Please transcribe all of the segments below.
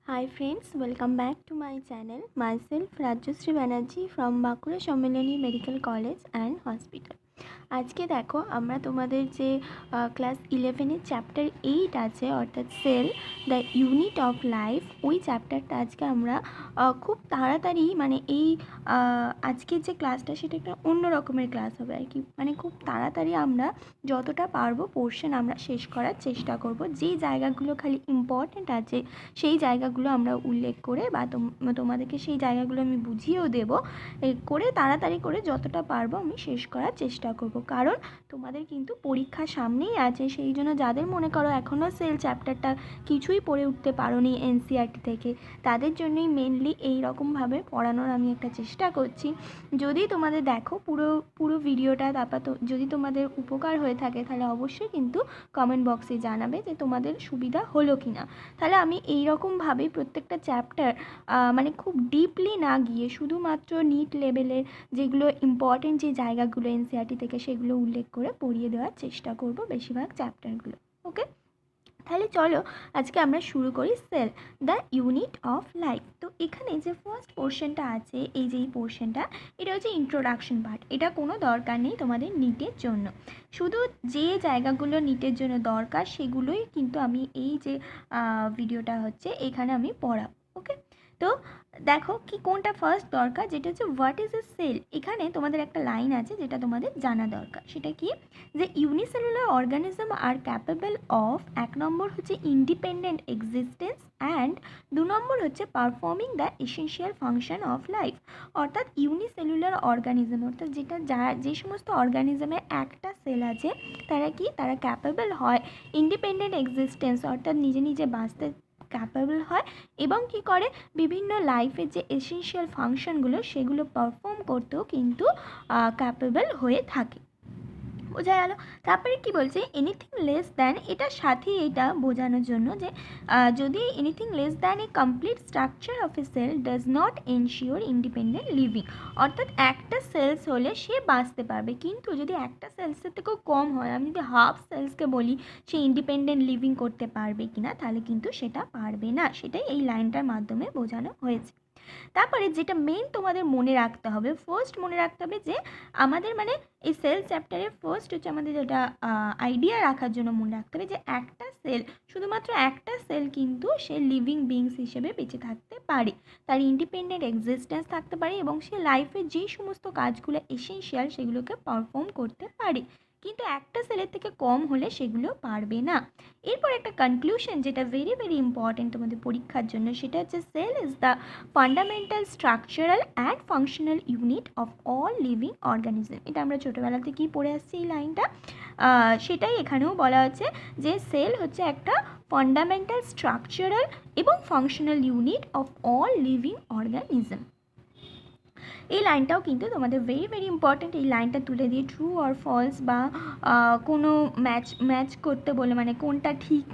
Hi friends, welcome back to my channel. Myself Rajyasree Banerjee from Bankura Sammelani Medical College and Hospital. আজকে দেখো আমরা তোমাদের যে class 11-এর chapter 8 আছে অর্থাৎ cell the unit of life, ওই চ্যাপ্টারটা আজকে আমরা খুব তাড়াতাড়ি মানে এই আজকের যে ক্লাসটা সেটা একটা অন্য রকমের ক্লাস হবে আর কি। মানে খুব তাড়াতাড়ি আমরা যতটা পারবো পোর্শন আমরা শেষ করার চেষ্টা করব। যেই জায়গাগুলো খালি ইম্পর্ট্যান্ট আছে সেই জায়গাগুলো আমরা উল্লেখ করে বা তোমাদেরকে সেই জায়গাগুলো আমি বুঝিয়েও দেবো করে তাড়াতাড়ি করে যতটা পারবো আমি শেষ করার চেষ্টা করব। কারণ তোমাদের কিন্তু পরীক্ষা সামনেই আছে, সেই জন্য যাদের মনে করো এখনও সেল চ্যাপ্টারটা কিছুই পড়ে উঠতে পারোনি এনসিইআরটি থেকে, তাদের জন্যই মেনলি এই রকমভাবে পড়ানোর আমি একটা চেষ্টা করছি। যদি তোমাদের দেখো পুরো ভিডিওটা, তারপর যদি তোমাদের উপকার হয়ে থাকে তাহলে অবশ্যই কিন্তু কমেন্ট বক্সে জানাবে যে তোমাদের সুবিধা হলো কি না। তাহলে আমি এই রকমভাবেই প্রত্যেকটা চ্যাপ্টার মানে খুব ডিপলি না গিয়ে শুধুমাত্র নিট লেভেলের যেগুলো ইম্পর্টেন্ট যে জায়গাগুলো এনসিইআরটি থেকে সেগুলো উল্লেখ করে পড়িয়ে দেওয়ার চেষ্টা করব বেশিরভাগ চ্যাপ্টারগুলো। ওকে, তাহলে চলো আজকে আমরা শুরু করি cell the unit of life. তো এখানে যে ফার্স্ট পোর্শনটা আছে, এই যে এই পোর্শনটা, এটা হচ্ছে ইন্ট্রোডাকশন পার্ট। এটা কোনো দরকার নেই তোমাদের নিটের জন্য, শুধু যে জায়গাগুলো নিটের জন্য দরকার সেগুলোই কিন্তু আমি এই যে ভিডিওটা হচ্ছে এখানে আমি পড়াবো। ওকে, তো দেখো কি কোনটা ফার্স্ট দরকার, যেটা হচ্ছে হোয়াট ইজ এ সেল। এখানে তোমাদের একটা লাইন আছে যেটা তোমাদের জানা দরকার, সেটা কি যে unicellular organism R capable of, এক নম্বর হচ্ছে ইন্ডিপেন্ডেন্ট এক্সিস্টেন্স অ্যান্ড দু নম্বর হচ্ছে performing the essential function of life. অর্থাৎ ইউনিসেলুলার অর্গানিজম অর্থাৎ যে সমস্ত অর্গানিজমে একটা সেল আছে তারা ক্যাপেবল হয় ইন্ডিপেন্ডেন্ট এক্সিস্টেন্স অর্থাৎ নিজে নিজে বাঁচতে ক্যাপেবল হয় এবং কি করে বিভিন্ন লাইফের যে এসেনশিয়াল ফাংশনগুলো সেগুলো পারফর্ম করতেও কিন্তু ক্যাপেবল হয়ে থাকে। বোঝা গেল। তারপরে কি বলছে এনিথিং লেস দ্যান, এটার সাথেই এটা বোঝানোর জন্য যে যদি anything less than a complete structure of a cell does not ensure independent living. অর্থাৎ একটা সেলস হলে সে বাঁচতে পারবে, কিন্তু যদি একটা সেলসের থেকেও কম হয়, আমি যদি হাফ সেলসকে বলি সে ইন্ডিপেন্ডেন্ট লিভিং করতে পারবে কিনা, তাহলে কিন্তু সেটা পারবে না। সেটাই এই লাইনটার মাধ্যমে বোঝানো হয়েছে। তারপরে যেটা মেন তোমাদের মনে রাখতে হবে, ফার্স্ট মনে রাখতে হবে যে আমাদের মানে এই সেল চ্যাপ্টারের ফার্স্ট হচ্ছে আমাদের যেটা আইডিয়া রাখার জন্য মনে রাখতে হবে যে একটা সেল, শুধুমাত্র একটা সেল কিন্তু সে লিভিং বিংস হিসেবে বেঁচে থাকতে পারে, তার ইন্ডিপেন্ডেন্ট এক্সিস্টেন্স থাকতে পারে এবং সে লাইফের যেই সমস্ত কাজগুলো এসেনশিয়াল সেগুলোকে পারফর্ম করতে পারে, কিন্তু একটা সেলের থেকে কম হলে সেগুলো পারবে না। এরপর একটা কনক্লুশন যেটা ভেরি ভেরি ইম্পর্টেন্ট তোমাদের পরীক্ষার জন্য, সেটা হচ্ছে cell is the fundamental structural and functional unit of all living organism. এটা আমরা ছোটোবেলা থেকেই পড়ে আসছি এই লাইনটা, সেটাই এখানেও বলা হচ্ছে যে সেল হচ্ছে একটা ফান্ডামেন্টাল স্ট্রাকচারাল এবং functional unit of all living organism. এই লাইনটাও কিন্তু তোমাদের ভেরি ভেরি ইম্পর্ট্যান্ট। এই লাইনটা তুলে দিয়ে ট্রু অর ফলস বা কোনো ম্যাচ করতে বলে, মানে কোনটা ঠিক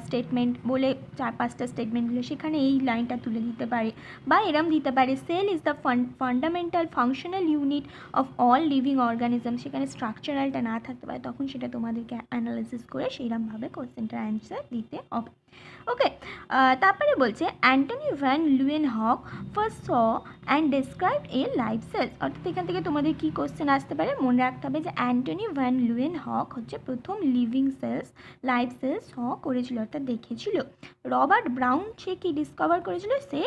স্টেটমেন্ট বলে 4-5টা স্টেটমেন্টগুলো সেখানে এই লাইনটা তুলে দিতে পারে, বা এরম দিতে পারে cell is the fundamental functional unit of all living organism, সেখানে স্ট্রাকচারালটা না থাকতে পারে, তখন সেটা তোমাদেরকে অ্যানালাইসিস করে সেইরকমভাবে কোশ্চেনটার অ্যান্সার দিতে হবে। ওকে, তারপরে বলছে Antonie van Leeuwenhoek first saw and describe a life cells. অর্থাৎ এখান থেকে তোমাদের কী কোশ্চেন আসতে পারে, মনে রাখতে হবে যে অ্যান্টনি ভ্যান লুয়েনহক হচ্ছে প্রথম লিভিং সেলস লাইফ সেলস করেছিল অর্থাৎ দেখেছিল। রবার্ট ব্রাউন সে কি ডিসকভার করেছিল, সে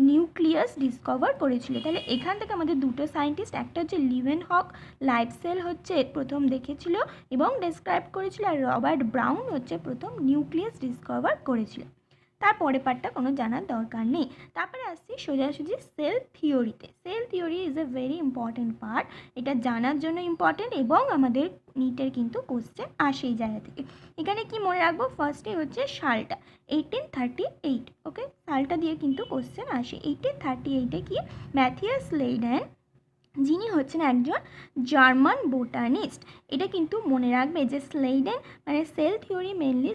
নিউক্লিয়াস ডিসকভার করেছিল। তাহলে এখান থেকে আমাদের দুটো সায়েন্টিস্ট, একটা হচ্ছে লিউয়েনহক লাইফ সেল হচ্ছে প্রথম দেখেছিল এবং ডেসক্রাইব করেছিল, আর রবার্ট ব্রাউন হচ্ছে প্রথম নিউক্লিয়াস ডিসকভার করেছিল। তারপরে পার্টটা কোনো জানার দরকার নেই। তারপরে আসছি সোজাসুজি সেল থিওরিতে। Cell theory is a very important part, এটা জানার জন্য ইম্পর্ট্যান্ট এবং আমাদের নিটের কিন্তু কোশ্চেন আসে এই জায়গা থেকে। এখানে কি মনে রাখবো, ফার্স্টে হচ্ছে সালটা 1838। ওকে, সালটা দিয়ে কিন্তু কোশ্চেন আসে। 1838-এ কি ম্যাথিয়াস লেইডেন যিনি হচ্ছেন একজন জার্মান বোটানিস্ট। এটা কিন্তু মনে রাখবে যে স্লেইডেন মানে সেল থিওরি মেনলি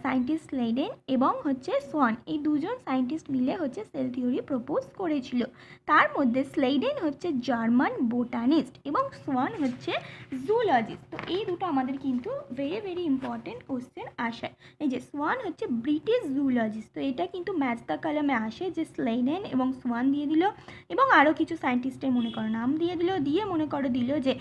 সায়েন্টিস্ট স্লেইডেন এবং হচ্ছে সোয়ান, এই দুজন সায়েন্টিস্ট মিলে হচ্ছে সেল থিওরি প্রপোজ করেছিল। তার মধ্যে স্লেইডেন হচ্ছে জার্মান বোটানিস্ট এবং সোয়ান হচ্ছে জুলজিস্ট। তো এই দুটো আমাদের কিন্তু ভেরি ভেরি ইম্পর্টেন্ট কোশ্চেন আসে। এই যে সোয়ান হচ্ছে ব্রিটিশ জুলজিস্ট, তো এটা কিন্তু ম্যাচ দ্য কলামে আসে যে স্লেইডেন এবং সোয়ান দিয়ে দিল এবং আরও কিছু সায়েন্টিস্টের মনে করো নাম দিয়ে দিল, দিয়ে মনে করো দিল যে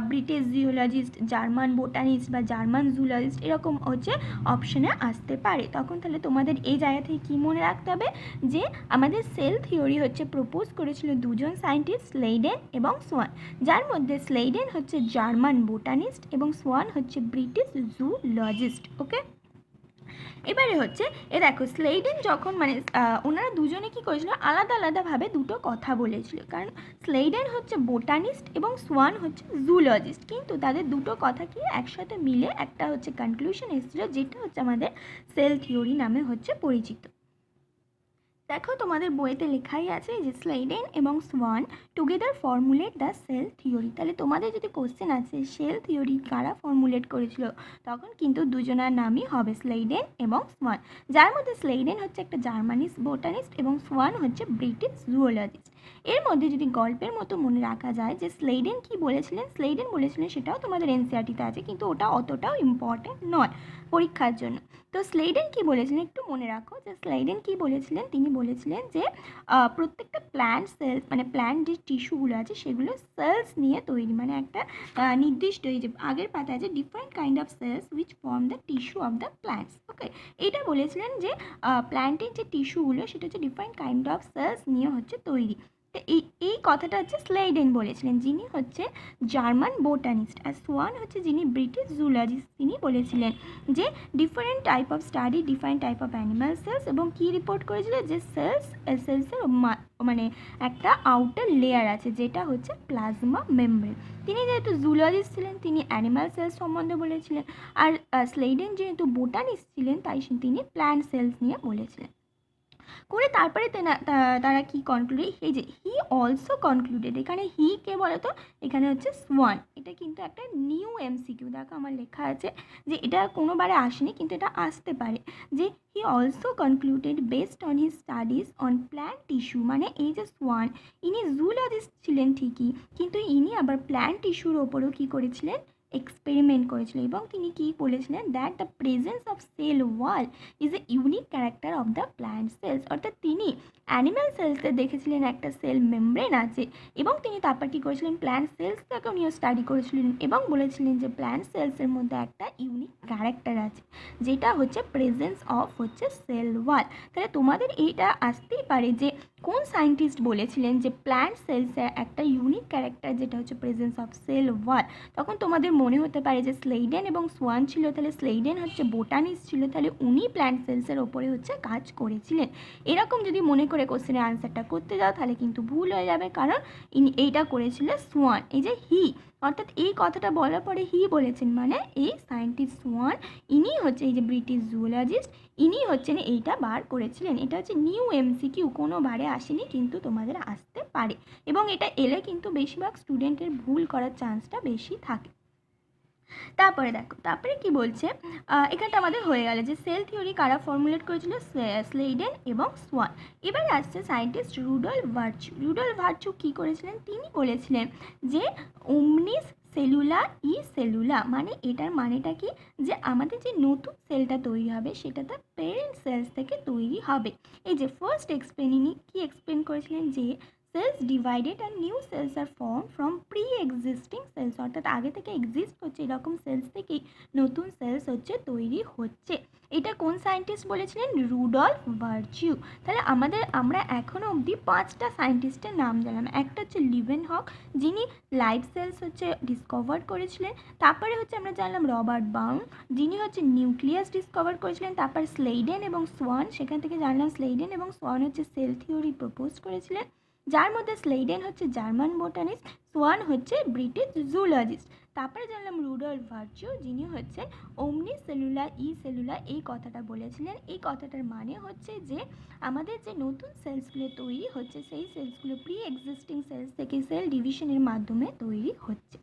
ব্রিটিশ জিওলজিস্ট, জার্মান বোটানিস্ট বা জার্মান জুলজিস্ট এরকম হচ্ছে অপশানে আসতে পারে। তখন তাহলে তোমাদের এই জায়গা থেকে কী মনে রাখতে হবে যে আমাদের সেল থিওরি হচ্ছে প্রপোজ করেছিল দুজন সায়েন্টিস্ট স্লেইডেন এবং সোয়ান, যার মধ্যে স্লেইডেন হচ্ছে জার্মান বোটানিস্ট এবং সোয়ান হচ্ছে ব্রিটিশ জুলজিস্ট। ওকে, এবারে হচ্ছে দেখো স্লেইডেন যখন মানে ওনারা দুজনে কী করেছিল, আলাদা আলাদাভাবে দুটো কথা বলেছিল, কারণ স্লেইডেন হচ্ছে বোটানিস্ট এবং সোয়ান হচ্ছে জুলজিস্ট, কিন্তু তাদের দুটো কথা কি একসাথে মিলে একটা হচ্ছে কনক্লুশন এসেছিলো, যেটা হচ্ছে আমাদের সেল থিওরি নামে হচ্ছে পরিচিত। দেখো তোমাদের বইতে লেখাই আছে যে স্লেইডেন এবং Schwann together formulate the cell theory. তাহলে তোমাদের যদি কোশ্চেন আছে সেল থিওরি কারা ফর্মুলেট করেছিল, তখন কিন্তু দুজনার নামই হবে স্লেইডেন এবং সোয়ান, যার মধ্যে স্লেইডেন হচ্ছে একটা জার্মানিস বোটানিস্ট এবং সোয়ান হচ্ছে ব্রিটিশ জুওলজিস্ট। এর মধ্যে যদি গল্পের মতো মনে রাখা যায় যে স্লেইডেন কি বলেছিলেন, স্লেইডেন বলেছিলেন সেটাও তোমাদের এনসিইআরটিতে আছে, কিন্তু ওটা অতটাও ইম্পর্টেন্ট নয় পরীক্ষার জন্য। তো স্লেইডেন কি বলেছিলেন একটু মনে রাখো, যে স্লেইডেন কি বলেছিলেন, তিনি বলেছিলেন যে প্রত্যেকটা প্ল্যান্ট সেলস মানে প্ল্যান্ট যে টিস্যুগুলো আছে সেগুলো সেলস নিয়ে তৈরি, মানে একটা নির্দিষ্ট এই যে আগের পাতায় আছে different kind of cells which form the tissue of the plants. Okay, এইটা বলেছিলেন যে প্ল্যান্টের যে টিস্যুগুলো সেটা হচ্ছে ডিফারেন্ট কাইন্ড অফ সেলস নিয়ে হচ্ছে তৈরি। তো এই কথাটা হচ্ছে স্লেইডেন বলেছিলেন, যিনি হচ্ছে জার্মান বোটানিস্ট। আর সোয়ান হচ্ছে যিনি ব্রিটিশ জুলজিস্ট, তিনি বলেছিলেন যে different type of study different type of animal cells, এবং কি রিপোর্ট করেছিল যে সেলসের মানে একটা আউটার লেয়ার আছে যেটা হচ্ছে প্লাজমা মেমব্রেন। তিনি যেহেতু জুলজিস্ট ছিলেন তিনি অ্যানিমাল সেলস সম্বন্ধে বলেছিলেন, আর স্লেইডেন যেহেতু বোটানিস্ট ছিলেন তাই তিনি প্ল্যান্ট সেলস নিয়ে বলেছিলেন। করে তারপরে তারা কি কনক্লুড, এই যে হি অলসো কনক্লুডেড, এখানে হি কে বলো তো, এখানে হচ্ছে সোয়ান। এটা কিন্তু একটা নিউ এমসিকিউ, দেখো আমার লেখা আছে যে এটা কোনোবারে আসেনি কিন্তু এটা আসতে পারে, যে he also concluded based on his studies on plant tissue, মানে এই যে সোয়ান ইনি জুলজিস্ট ছিলেন ঠিকই, কিন্তু ইনি আবার প্ল্যান্ট টিস্যুর ওপরেও কী করেছিলেন, এক্সপেরিমেন্ট করেছিল, এবং তিনি কি বলেছিলেন that the presence of cell wall is a unique character of the plant cells. অর্থাৎ তিনি অ্যানিম্যাল সেলসে দেখেছিলেন একটা সেল মেমব্রেন আছে, এবং তিনি তারপর কী করেছিলেন প্ল্যান্ট সেলসটাকেও নিয়ে স্টাডি করেছিলেন এবং বলেছিলেন যে প্ল্যান্ট সেলসের মধ্যে একটা ইউনিক ক্যারেক্টার আছে যেটা হচ্ছে প্রেজেন্স অফ হচ্ছে সেল ওয়াল। তাহলে তোমাদের এইটা আসতেই পারে যে কোন সায়েন্টিস্ট বলেছিলেন যে প্ল্যান্ট সেলসের একটা ইউনিক ক্যারেক্টার যেটা হচ্ছে প্রেজেন্স অফ সেল ওয়াল। তখন তোমাদের মনে হতে পারে যে স্লেইডেন এবং সোয়ান ছিল, তাহলে স্লেইডেন হচ্ছে বোটানিস্ট ছিল, তাহলে উনি প্ল্যান্ট সেলসের ওপরে হচ্ছে কাজ করেছিলেন। এরকম যদি মনে করে কোশ্চেনের আনসারটা করতে যাও তাহলে কিন্তু ভুল হয়ে যাবে, কারণ এইটা করেছিল সোয়ান। এই যে হি, অর্থাৎ এই কথাটা বলার পরে হি বলেছেন মানে এই সায়েন্টিস্ট সোয়ান ইনি হচ্ছে এই যে ব্রিটিশ জুওলজিস্ট, ইনি হচ্ছেন এইটা বার করেছিলেন। এটা হচ্ছে নিউ এমসিকিউ, কোনো বারে আসেনি কিন্তু তোমাদের আসতে পারে, এবং এটা এলে কিন্তু বেশিরভাগ স্টুডেন্টের ভুল করার চান্সটা বেশি থাকে। তারপরে দেখো তারপরে কি বলছে, এখানটা আমাদের হয়ে গেল যে সেল থিওরি কারা ফর্মুলেট করেছিল, স্লেইডেন এবং সোয়ান। এবার আসছে scientist Rudolf Virchow. Rudolf Virchow কী করেছিলেন, তিনি বলেছিলেন যে ওমনিস সেলুলা ই সেলুলা, মানে এটার মানেটা কি, যে আমাদের যে নতুন সেলটা তৈরি হবে সেটা তার প্যারেন্ট সেলস থেকে তৈরি হবে। এই যে ফার্স্ট ইনি কি এক্সপ্লেন করেছিলেন যে সেলস ডিভাইডেড আর new cells are form from preexisting cells, অর্থাৎ আগে থেকে এক্সিস্ট করছে এরকম সেলস থেকেই নতুন সেলস হচ্ছে তৈরি হচ্ছে। এটা কোন সায়েন্টিস্ট বলেছিলেন, রুডল্ফ ভার্চু। তাহলে আমরা এখনও অবধি 5টা সায়েন্টিস্টের নাম জানলাম। একটা হচ্ছে লিভেনহক, যিনি লাইভ সেলস হচ্ছে ডিসকভার করেছিলেন। তারপরে হচ্ছে আমরা জানলাম রবার্ট বাউন, যিনি হচ্ছে নিউক্লিয়াস ডিসকভার করেছিলেন। তারপর স্লেইডেন এবং সোয়ান, সেখান থেকে জানলাম স্লেইডেন এবং সোয়ান হচ্ছে সেল থিওরি প্রপোজ করেছিলেন, যার মধ্যে স্লেইডেন হচ্ছে জার্মান বোটানিস্ট, সোয়ান হচ্ছে ব্রিটিশ জুলজিস্ট। তারপরে জানলাম রুডল্ফ ভার্চিউ, যিনি হচ্ছেন ওমনি সেলুলার ই সেলুলার এই কথাটা বলেছিলেন। এই কথাটার মানে হচ্ছে যে আমাদের যে নতুন সেলসগুলো তৈরি হচ্ছে সেই সেলসগুলো প্রি এক্সিস্টিং সেলস থেকে সেল ডিভিশনের মাধ্যমে তৈরি হচ্ছে।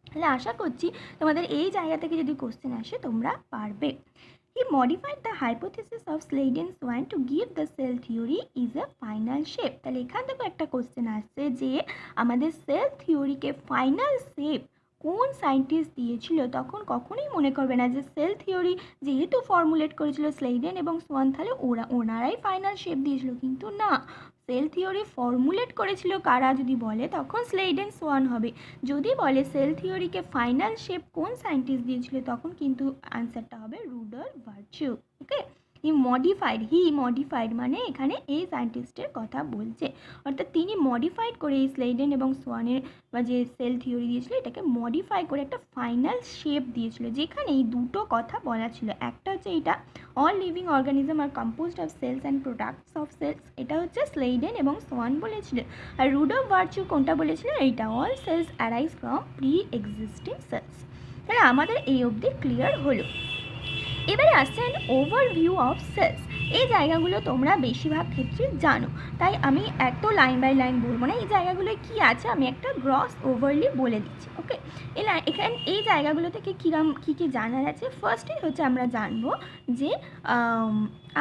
তাহলে আশা করছি তোমাদের এই জায়গা থেকে যদি কোশ্চেন আসে তোমরা পারবে। He modified the hypothesis of Sladen-Swan to give the cell theory is a final shape. তাহলে এখান থেকে একটা কোশ্চেন আসছে যে আমাদের সেল থিওরিকে ফাইনাল শেপ কোন সায়েন্টিস্ট দিয়েছিল। তখন কখনোই মনে করবে না যে সেল থিওরি যেহেতু ফর্মুলেট করেছিল স্লেডেন এবং সোয়ান, তাহলে ওনারাই ফাইনাল শেপ দিয়েছিল, কিন্তু না, সেল থিওরি ফর্মুলেট করেছিল কারা যদি বলে তখন স্লেডেন সোয়ান হবে। যদি বলে সেল থিওরিকে ফাইনাল শেপ কোন সায়েন্টিস্ট দিয়েছিল তখন কিন্তু আনসারটা হবে রুডল্ফ ভার্চিউ। ওকে, হি মডিফাইড মানে এখানে এই সায়েন্টিস্টের কথা বলছে, অর্থাৎ তিনি মডিফাইড করে এই স্লেডেন এবং সোয়ানের বা যে সেল থিওরি দিয়েছিল এটাকে মডিফাই করে একটা ফাইনাল শেপ দিয়েছিল, যেখানে এই দুটো কথা বলা ছিল। একটা হচ্ছে এইটা all living organism are composed of cells and products of cells, এটা হচ্ছে স্লেডেন এবং সোয়ান বলেছিল। আর রুডল্ফ ভার্চিউ কোনটা বলেছিল, এইটা all cells arise from preexisting cells. তাহলে আমাদের এই অবধি ক্লিয়ার হলো। এবারে আসছে অ্যান ওভারভিউ অফ সেলস। এই জায়গাগুলো তোমরা বেশিরভাগ ক্ষেত্রে জানো, তাই আমি এত লাইন বাই লাইন বলবো না। এই জায়গাগুলো কি আছে আমি একটা গ্রস ওভারলি বলে দিচ্ছি। ওকে, এখানে এই জায়গাগুলো থেকে কী কী জানার আছে। ফার্স্টে হচ্ছে আমরা জানবো যে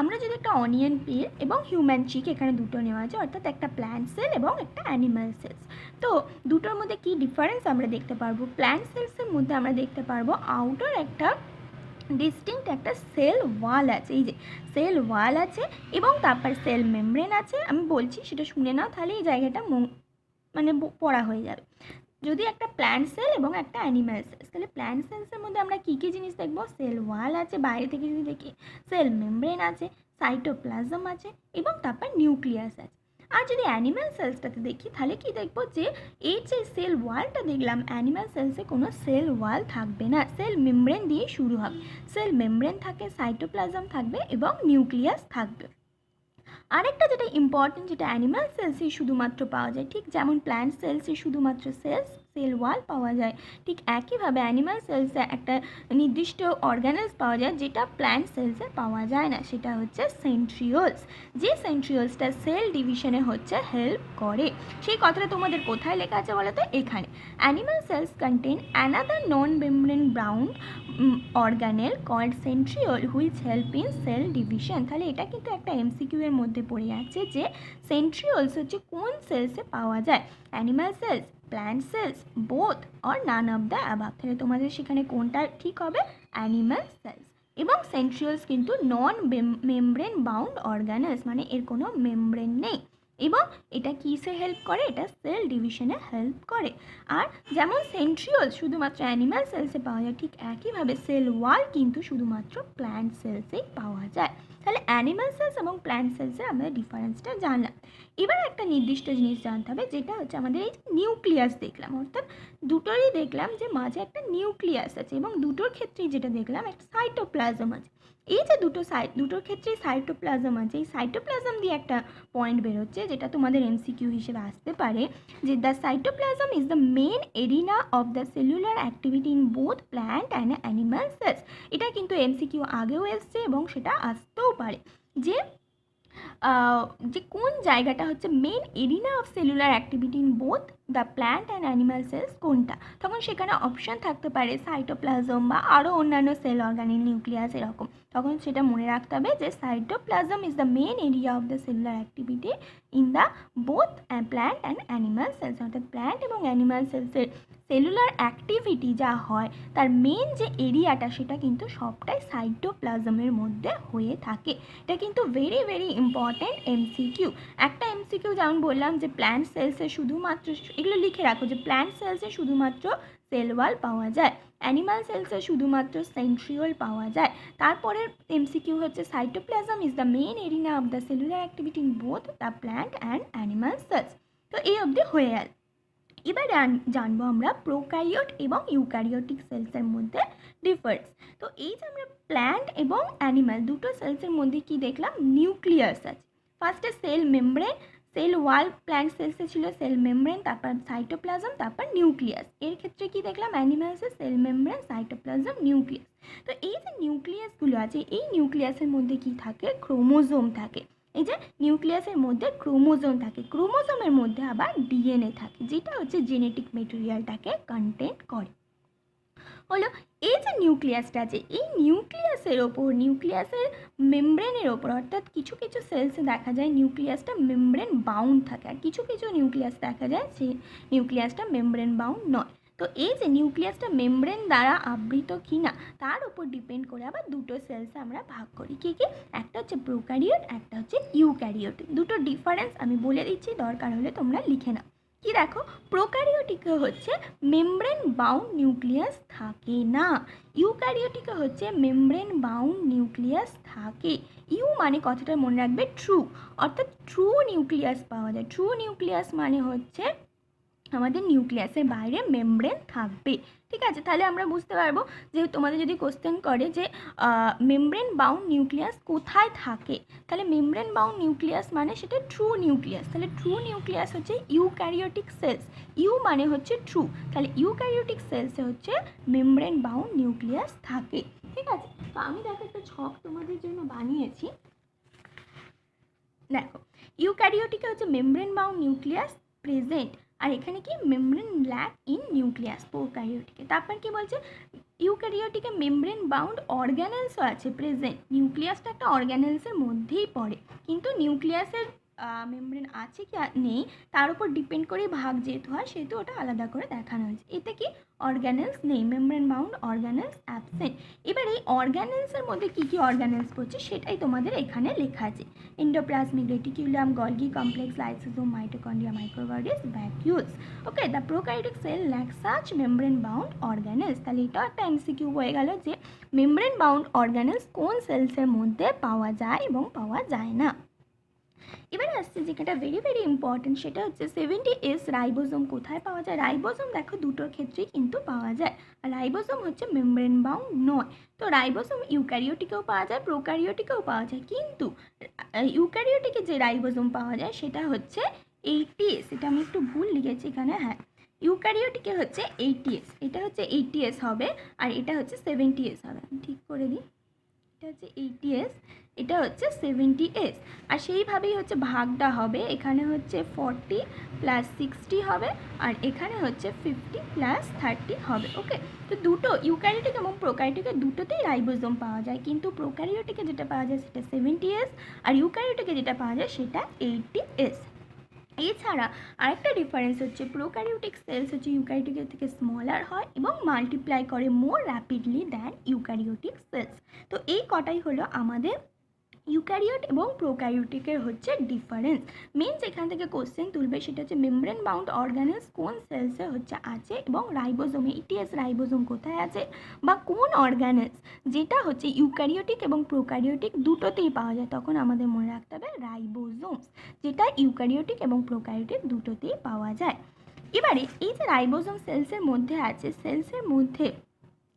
আমরা যদি একটা অনিয়ন পিল এবং হিউম্যান চিক এখানে দুটো নেওয়া আছে, অর্থাৎ একটা প্ল্যান্ট সেল এবং একটা অ্যানিম্যাল সেলস। তো দুটোর মধ্যে কী ডিফারেন্স আমরা দেখতে পারবো। প্ল্যান্ট সেলসের মধ্যে আমরা দেখতে পারবো আউটার একটা ডিস্টিংক্ট একটা সেল ওয়াল আছে, এই যে সেল ওয়াল আছে এবং তারপর সেল মেমব্রেন আছে। আমি বলছি সেটা শুনে নাও, তাহলে এই জায়গাটা মানে পড়া হয়ে যাবে। যদি একটা প্ল্যান্ট সেল এবং একটা অ্যানিম্যাল সেলস, তাহলে প্ল্যান্ট সেলসের মধ্যে আমরা কী কী জিনিস দেখবো, সেল ওয়াল আছে বাইরে থেকে যদি দেখি, সেল মেমব্রেন আছে, সাইটোপ্লাজম আছে এবং তারপর নিউক্লিয়াস আছে। আর যদি অ্যানিম্যাল সেলসটাতে দেখি তাহলে কি দেখবো যে এই যে সেল ওয়ালটা দেখলাম, অ্যানিম্যাল সেলসে কোনো সেল ওয়াল থাকবে না, সেল মেমব্রেন দিয়ে শুরু হবে। সেল মেমব্রেন থাকে, সাইটোপ্লাজম থাকবে এবং নিউক্লিয়াস থাকবে। আরেকটা যেটা ইম্পর্টেন্ট, যেটা অ্যানিম্যাল সেলসে শুধুমাত্র পাওয়া যায়, ঠিক যেমন প্ল্যান্ট সেলসে শুধুমাত্র সেল ওয়াল পাওয়া যায়, ঠিক একইভাবে অ্যানিম্যাল সেলসে একটা নির্দিষ্ট অর্গানেলস পাওয়া যায় যেটা প্ল্যান্ট সেলসে পাওয়া যায় না, সেটা হচ্ছে সেন্ট্রিওলস। যে সেন্ট্রিওলসটা সেল ডিভিশনে হচ্ছে হেল্প করে। সেই কথাটা তোমাদের কোথায় লেখা আছে বলো তো, এখানে। Animal cells contain another non membrane bound organelle called centriole which help in cell division. তাহলে এটা কিন্তু একটা এমসিকিউ এর মধ্যে পড়ে যাচ্ছে যে সেন্ট্রিওলস হচ্ছে কোন সেলসে পাওয়া যায়, animal cells, plant cells, both or none of the above. তাহলে তোমাদের সেখানে কোনটা ঠিক হবে, অ্যানিম্যাল সেলস। এবং সেন্ট্রিওলস কিন্তু নন মেমব্রেন বাউন্ড অর্গানেলস, মানে এর কোনো মেমব্রেন নেই এবং এটা কিসে হেল্প করে, এটা সেল ডিভিশনে হেল্প করে। আর যেমন সেন্ট্রিওল শুধুমাত্র অ্যানিম্যাল সেলসে পাওয়া যায়, ঠিক একইভাবে সেল ওয়াল কিন্তু শুধুমাত্র প্ল্যান্ট সেলসেই পাওয়া যায়। তাহলে অ্যানিম্যাল সেলস এবং প্ল্যান্ট সেলসে আমরা ডিফারেন্সটা জানলাম। এবার একটা নির্দিষ্ট জিনিস জানতে হবে, যেটা হচ্ছে আমাদের এই নিউক্লিয়াস দেখলাম, অর্থাৎ দুটোরই দেখলাম যে মাঝে একটা নিউক্লিয়াস আছে এবং দুটোর ক্ষেত্রেই যেটা দেখলাম একটা সাইটোপ্লাজম আছে। এই যে দুটোর ক্ষেত্রেই সাইটোপ্লাজম আছে, এই সাইটোপ্লাজম দিয়ে একটা পয়েন্ট বেরোচ্ছে যেটা তোমাদের এমসিকিউ হিসেবে আসতে পারে, যে the cytoplasm is the main arena of the cellular activity in both plant and animal cells. এটা কিন্তু এমসিকিউ আগেও এসছে এবং সেটা আসতেও পারে যে কোন জায়গাটা হচ্ছে main arena of cellular activity in both the plant and animal cells কোনটা। তখন সেখানে অপশান থাকতে পারে সাইটোপ্লাজম বা আরও অন্যান্য সেল অর্গানিক নিউক্লিয়াস এরকম। তখন সেটা মনে রাখতে হবে যে cytoplasm is the main area of the cellular activity in the both plant and animal cells, অর্থাৎ প্ল্যান্ট এবং অ্যানিম্যাল সেলসের সেলুলার অ্যাক্টিভিটি যা হয় তার মেন যে এরিয়াটা সেটা কিন্তু সবটাই সাইটোপ্লাজমের মধ্যে হয়ে থাকে। এটা কিন্তু ভেরি ভেরি ইম্পর্ট্যান্ট এমসিকিউ। একটা এমসিকিউ যেমন বললাম যে প্ল্যান্ট সেলসে শুধুমাত্র, এগুলো লিখে রাখো যে প্ল্যান্ট সেলসে শুধুমাত্র সেল ওয়াল পাওয়া যায়, অ্যানিম্যাল সেলসে শুধুমাত্র সেন্ট্রিওল পাওয়া যায়। তারপরে এমসিকিউ হচ্ছে cytoplasm is the main arena of the cellular activity in both the plant and animal cells. তো এই অবধি হয়ে গেল। এবার জানবো আমরা প্রোক্যারিওট এবং ইউক্যারিওটিক সেলসের মধ্যে ডিফারেন্স। তো এই যে আমরা প্ল্যান্ট এবং অ্যানিম্যাল দুটো সেলসের মধ্যে কি দেখলাম, নিউক্লিয়াস আছে। ফার্স্টে cell membrane, cell wall plant সেলসে ছিল সেল মেমব্রেন, তারপর সাইটোপ্লাজম, তারপর নিউক্লিয়াস। এর ক্ষেত্রে কি দেখলাম, অ্যানিমালসে সেল মেমব্রেন, সাইটোপ্লাজম, নিউক্লিয়াস। তো এই যে নিউক্লিয়াসগুলো আছে, এই নিউক্লিয়াসের মধ্যে কি থাকে, ক্রোমোজোম থাকে। এই যে নিউক্লিয়াসের মধ্যে ক্রোমোজোম থাকে, ক্রোমোজোমের মধ্যে আবার ডিএনএ থাকে, যেটা হচ্ছে জেনেটিক মেটেরিয়ালটাকে কন্টেন্ট করে। হলো এই যে নিউক্লিয়াসটা আছে, এই নিউক্লিয়াসের ওপর, নিউক্লিয়াসের মেমব্রেনের ওপর, অর্থাৎ কিছু কিছু সেলসে দেখা যায় নিউক্লিয়াসটা মেমব্রেন বাউন্ড থাকে, আর কিছু কিছু নিউক্লিয়াস দেখা যায় সেই নিউক্লিয়াসটা মেমব্রেন বাউন্ড নয়। তো এই যে নিউক্লিয়াসটা মেমব্রেন দ্বারা আবৃত কিনা তার উপর ডিপেন্ড করে আবার দুটো সেলসে আমরা ভাগ করি। কী কী? একটা হচ্ছে প্রোক্যারিওট, একটা হচ্ছে ইউক্যারিওট। দুটো ডিফারেন্স আমি বলে দিচ্ছি, দরকার হলে তোমরা লিখে নাও। কি দেখো, প্রোক্যারিওটিকে হচ্ছে মেমব্রেন বাউন্ড নিউক্লিয়াস থাকে না, ইউক্যারিওটিকে হচ্ছে মেমব্রেন বাউন্ড নিউক্লিয়াস থাকে। ইউ মানে কথাটা মনে রাখবে ট্রু, অর্থাৎ ট্রু নিউক্লিয়াস পাওয়া যায়। ট্রু নিউক্লিয়াস মানে হচ্ছে আমাদের নিউক্লিয়াসের বাইরে মেমব্রেন থাকবে। ঠিক আছে, তাহলে আমরা বুঝতে পারবো যে তোমাদের যদি কোশ্চেন করে যে মেমব্রেন বাউন্ড নিউক্লিয়াস কোথায় থাকে, তাহলে মেমব্রেন বাউন্ড নিউক্লিয়াস মানে সেটা ট্রু নিউক্লিয়াস। তাহলে ট্রু নিউক্লিয়াস হচ্ছে ইউক্যারিওটিক সেলস, ইউ মানে হচ্ছে ট্রু, তাহলে ইউক্যারিওটিক সেলসে হচ্ছে মেমব্রেন বাউন্ড নিউক্লিয়াস থাকে। ঠিক আছে, তো আমি দেখো একটা ছক তোমাদের জন্য বানিয়েছি। দেখো, ইউক্যারিওটিকে হচ্ছে মেমব্রেন বাউন্ড নিউক্লিয়াস প্রেজেন্ট, আর এখানে কি মেমব্রেন ল্যাক ইন নিউক্লিয়াস প্রোক্যারিওটিকে। তারপর কি বলছে, ইউক্যারিওটিকে মেমব্রেন বাউন্ড অর্গানেলসও আছে প্রেজেন্ট। নিউক্লিয়াসটা একটা অর্গানেলসের মধ্যেই পড়ে, কিন্তু নিউক্লিয়াসের মেমব্রেন আছে কি নেই তার উপর ডিপেন্ড করে ভাগ যেহেতু হয়, সেহেতু ওটা আলাদা করে দেখানো হয়েছে। এতে কি অর্গানেলস নেই, মেমব্রেন বাউন্ড অর্গানেলস অ্যাবসেন্ট। এবার এই অর্গানেলসের মধ্যে কী কী অর্গানেলস পড়ছে সেটাই তোমাদের এখানে লেখা আছে। Endoplasmic reticulum, Golgi complex, lysosome, mitochondria, microbodies, vacuoles. Okay, the prokaryotic cell lack such membrane bound organelles. তাহলে এটাও একটা এমসিকিউ হয়ে গেল যে মেমব্রেন বাউন্ড অর্গানেলস কোন সেলসের মধ্যে পাওয়া যায় এবং পাওয়া যায় না। এবারে আসছে যেটা ভেরি ভেরি ইম্পর্টেন্ট, সেটা হচ্ছে 70S রাইবোজোম কোথায় পাওয়া যায়। রাইবোজোম দেখো দুটোর ক্ষেত্রেই কিন্তু পাওয়া যায়, আর রাইবোজোম হচ্ছে মেমব্রেন বাউন্ড নয়। তো রাইবোজোম ইউক্যারিওটিকেও পাওয়া যায়, প্রোক্যারিওটিকেও পাওয়া যায়, কিন্তু ইউক্যারিওটিকে যে রাইবোজোম পাওয়া যায় সেটা হচ্ছে 80S। এটা আমি একটু ভুল লিখেছি এখানে, হ্যাঁ, ইউক্যারিওটিকে হচ্ছে 80S, এটা হচ্ছে 80S হবে, আর এটা হচ্ছে 70S হবে। আমি ঠিক করে দিই, এটা হচ্ছে 80S, এটা হচ্ছে 70S। আর সেইভাবেই হচ্ছে ভাগটা হবে, এখানে হচ্ছে 40 + 60 হবে, আর এখানে হচ্ছে 50 + 30 হবে। ওকে, তো দুটো ইউক্যারিওটিক এবং প্রোক্যারিওটিকে দুটোতেই রাইবোজোম পাওয়া যায়, কিন্তু প্রোক্যারিওটিকে যেটা পাওয়া যায় সেটা 70S, আর ইউক্যারিওটিকে যেটা পাওয়া যায় সেটা 80S। এছাড়া আরেকটা ডিফারেন্স হচ্ছে প্রোক্যারিওটিক সেলস হচ্ছে ইউক্যারিওটিক থেকে স্মলার হয় এবং মাল্টিপ্লাই করে মোর র্যাপিডলি দ্যান ইউক্যারিওটিক সেলস। তো এই কটাই হলো আমাদের ইউক্যারিওট এবং প্রোক্যারিওটিকের হচ্ছে ডিফারেন্স। মেনস এখান থেকে কোশ্চেন তুলবে সেটা হচ্ছে মেমব্রেন বাউন্ড অর্গানেলস কোন সেলসে হচ্ছে আছে, এবং রাইবোজোমে 80S রাইবোজোম কোথায় আছে, বা কোন অর্গানেলস যেটা হচ্ছে ইউক্যারিওটিক এবং প্রোক্যারিওটিক দুটোতেই পাওয়া যায়। তখন আমাদের মনে রাখতে হবে রাইবোজোমস, যেটা ইউক্যারিওটিক এবং প্রোক্যারিওটিক দুটোতেই পাওয়া যায়। এবারে এই যে রাইবোজোম সেলসের মধ্যে আছে, সেলসের মধ্যে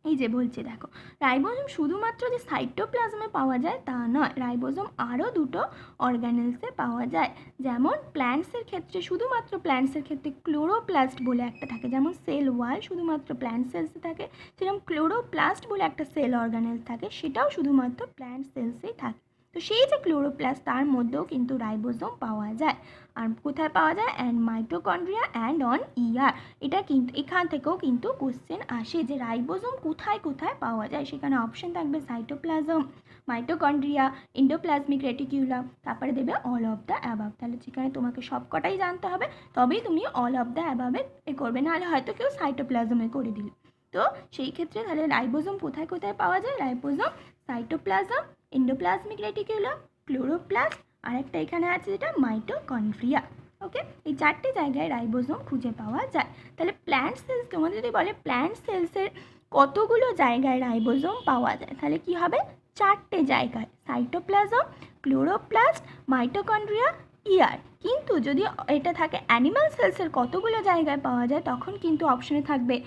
এই যে বলছে দেখো, রাইবোজোম শুধুমাত্র যে সাইটোপ্লাজমে পাওয়া যায় তা নয়, রাইবোজোম আরও দুটো অর্গানেলসে পাওয়া যায়। যেমন প্ল্যান্টসের ক্ষেত্রে, শুধুমাত্র প্ল্যান্টসের ক্ষেত্রে ক্লোরোপ্লাস্ট বলে একটা থাকে, যেমন সেল ওয়াল শুধুমাত্র প্ল্যান্ট সেলসে থাকে, সেরকম ক্লোরোপ্লাস্ট বলে একটা সেল অর্গানেলস থাকে, সেটাও শুধুমাত্র প্ল্যান্ট সেলসেই থাকে। তো সেই যে ক্লোরোপ্লাস্ট তার মধ্যেও কিন্তু রাইবোজোম পাওয়া যায়। আর কোথায় পাওয়া যায়, অ্যান্ড মাইটোকন্ড্রিয়া অ্যান্ড অন ইয়ার। এটা কিন্তু এখান থেকেও কিন্তু কোশ্চেন আসে যে রাইবোজোম কোথায় কোথায় পাওয়া যায়, সেখানে অপশন থাকবে সাইটোপ্লাজম, মাইটোকন্ড্রিয়া, এন্ডোপ্লাজমিক রেটিকুলাম, তারপরে দেবে অল অফ দ্য অ্যাবাভ। তাহলে সেখানে তোমাকে সবকটাই জানতে হবে, তবেই তুমি অল অফ দ্য অ্যাবাভে করবে, নাহলে হয়তো কেউ সাইটোপ্লাজমে করে দিল। তো সেই ক্ষেত্রে তাহলে রাইবোজোম কোথায় কোথায় পাওয়া যায়, ribosome cytoplasm, endoplasmic reticulum, chloroplast, আরেকটা এখানে আছে যেটা মাইটোকন্ড্রিয়া। ওকে, এই চারটে জায়গায় রাইবোজোম খুঁজে পাওয়া যায়। তাহলে প্ল্যান্ট সেলস, তোমাদের যদি বলে প্ল্যান্ট সেলসের কতগুলো জায়গায় রাইবোজোম পাওয়া যায়, তাহলে কি হবে, চারটে জায়গায়, সাইটোপ্লাজম, ক্লোরোপ্লাস্ট, মাইটোকন্ড্রিয়া, ইয়ার। কিন্তু যদি এটা থাকে অ্যানিমাল সেলসের কতগুলো জায়গায় পাওয়া যায়, তখন কিন্তু অপশনে থাকবে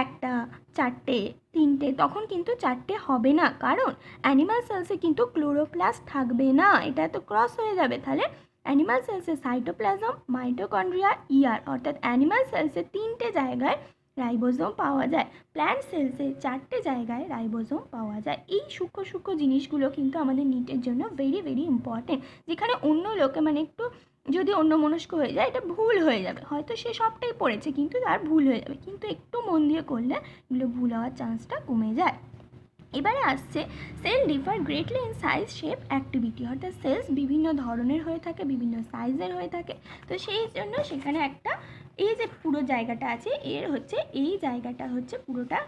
একটা, চারটে, তিনটে, তখন কিন্তু চারটে হবে না, কারণ অ্যানিমাল সেলসে কিন্তু ক্লোরোপ্লাস্ট থাকবে না, এটা তো ক্রস হয়ে যাবে। তাহলে অ্যানিমাল সেলসের সাইটোপ্লাজম, মাইটোকন্ড্রিয়া, ইআর অর্থাৎ অ্যানিমাল সেলসের 3টে জায়গায় রাইবোজোম পাওয়া যায়, প্ল্যান্ট সেলসে 4টে জায়গায় রাইবোজোম পাওয়া যায়। এই সূক্ষ্ম সূক্ষ্ম জিনিসগুলো কিন্তু আমাদের নিটের জন্য ভেরি ভেরি ইম্পর্টেন্ট, যেখানে অন্য লোকে মানে একটু যদি অন্যমনস্ক হয়ে যায় এটা ভুল হয়ে যাবে, হয়তো সে সবটাই পড়েছে কিন্তু তার ভুল হয়ে যাবে, কিন্তু একটু মন দিয়ে করলে এগুলো ভুল হওয়ার চান্সটা কমে যায়। এবারে আসছে cell differ greatly in size, shape, activity, অর্থাৎ সেলস বিভিন্ন ধরনের হয়ে থাকে, বিভিন্ন সাইজের হয়ে থাকে। তো সেই জন্য সেখানে একটা এই যে পুরো জায়গাটা আছে এর হচ্ছে এই জায়গাটা হচ্ছে পুরোটা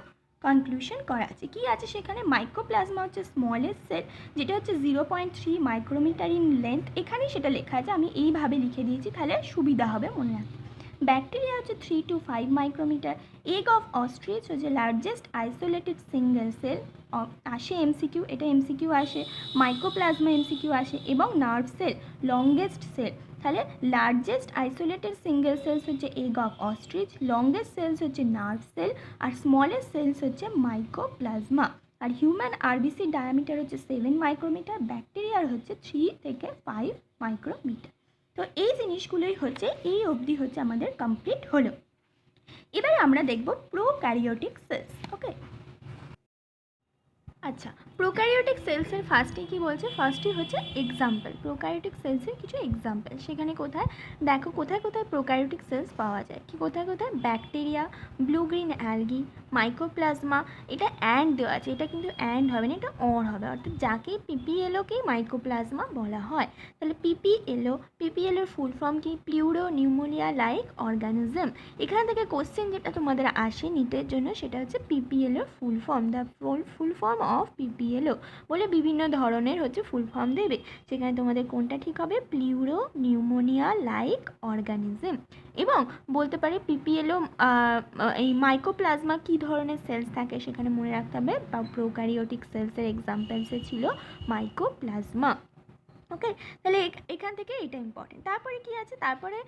কনক্লুশন করা আছে। কি আছে সেখানে? মাইক্রোপ্লাজমা হচ্ছে স্মলেস্ট সেল, যেটা হচ্ছে 0.3 মাইক্রোমিটার ইন লেন্থ। এখানেই সেটা লেখা আছে, আমি এইভাবে লিখে দিয়েছি তাহলে সুবিধা হবে মনে রাখতে। ব্যাকটেরিয়া হচ্ছে 3 to 5 micrometre. Egg of ostrich হচ্ছে লার্জেস্ট আইসোলেটেড সিঙ্গেল সেল, আসে এমসিকিউ, এটা এমসিকিউ আসে, মাইক্রোপ্লাজমা এমসিকিউ আসে, এবং নার্ভ সেল লংগেস্ট সেল। তাহলে লার্জেস্ট আইসোলেটেড সিঙ্গেল সেলস হচ্ছে egg of ostrich, longest cells হচ্ছে নার্ভ সেল, আর স্মলেস্ট সেলস হচ্ছে মাইক্রোপ্লাজমা। আর হিউম্যান আরবিসি ডায়ামিটার হচ্ছে 7 মাইক্রোমিটার, ব্যাকটেরিয়ার হচ্ছে 3 থেকে 5 মাইক্রোমিটার। তো এই জিনিসগুলোই হচ্ছে এই অবধি হচ্ছে আমাদের কমপ্লিট হলো। এবারে আমরা দেখব প্রোক্যারিওটিক সেলস। ওকে, আচ্ছা, প্রোক্যারিওটিক সেলসের ফার্স্টে কি বলছে? ফার্স্টে হচ্ছে এক্সাম্পল, প্রোক্যারিওটিক সেলসের কিছু এক্সাম্পল। সেখানে কোথায় দেখো, কোথায় কোথায় প্রোক্যারিওটিক সেলস পাওয়া যায়, কি কোথায় কোথায়? Bacteria, blue green algae, mycoplasma. এটা অ্যান্ড দেওয়া আছে, এটা কিন্তু অ্যান্ড হবে না, এটা অর হবে, অর্থাৎ যাকে পিপিএলওকেই মাইক্রোপ্লাজমা বলা হয়। তাহলে পিপিএলওর ফুল ফর্ম কি? Pleuro pneumonia like organism. এখান থেকে কোশ্চেন যেটা তোমাদের আসে নিটের জন্য সেটা হচ্ছে পিপিএলওর full form, the full form of PPLO বলে বিভিন্ন ধরনের হচ্ছে ফুল ফর্ম দেবে, সেখানে তোমাদের কোনটা ঠিক হবে? Pleuro pneumonia like organism. এবং বলতে পারে পিপিএলও এই মাইক্রোপ্লাজমা কী ধরনের সেলস থাকে সেখানে মনে রাখতে হবে, বা প্রোক্যারিওটিক সেলসের এক্সাম্পলসে ছিল মাইক্রোপ্লাজমা। ওকে, তাহলে এখান থেকে এটা ইম্পর্টেন্ট। তারপরে কি আছে? তারপরে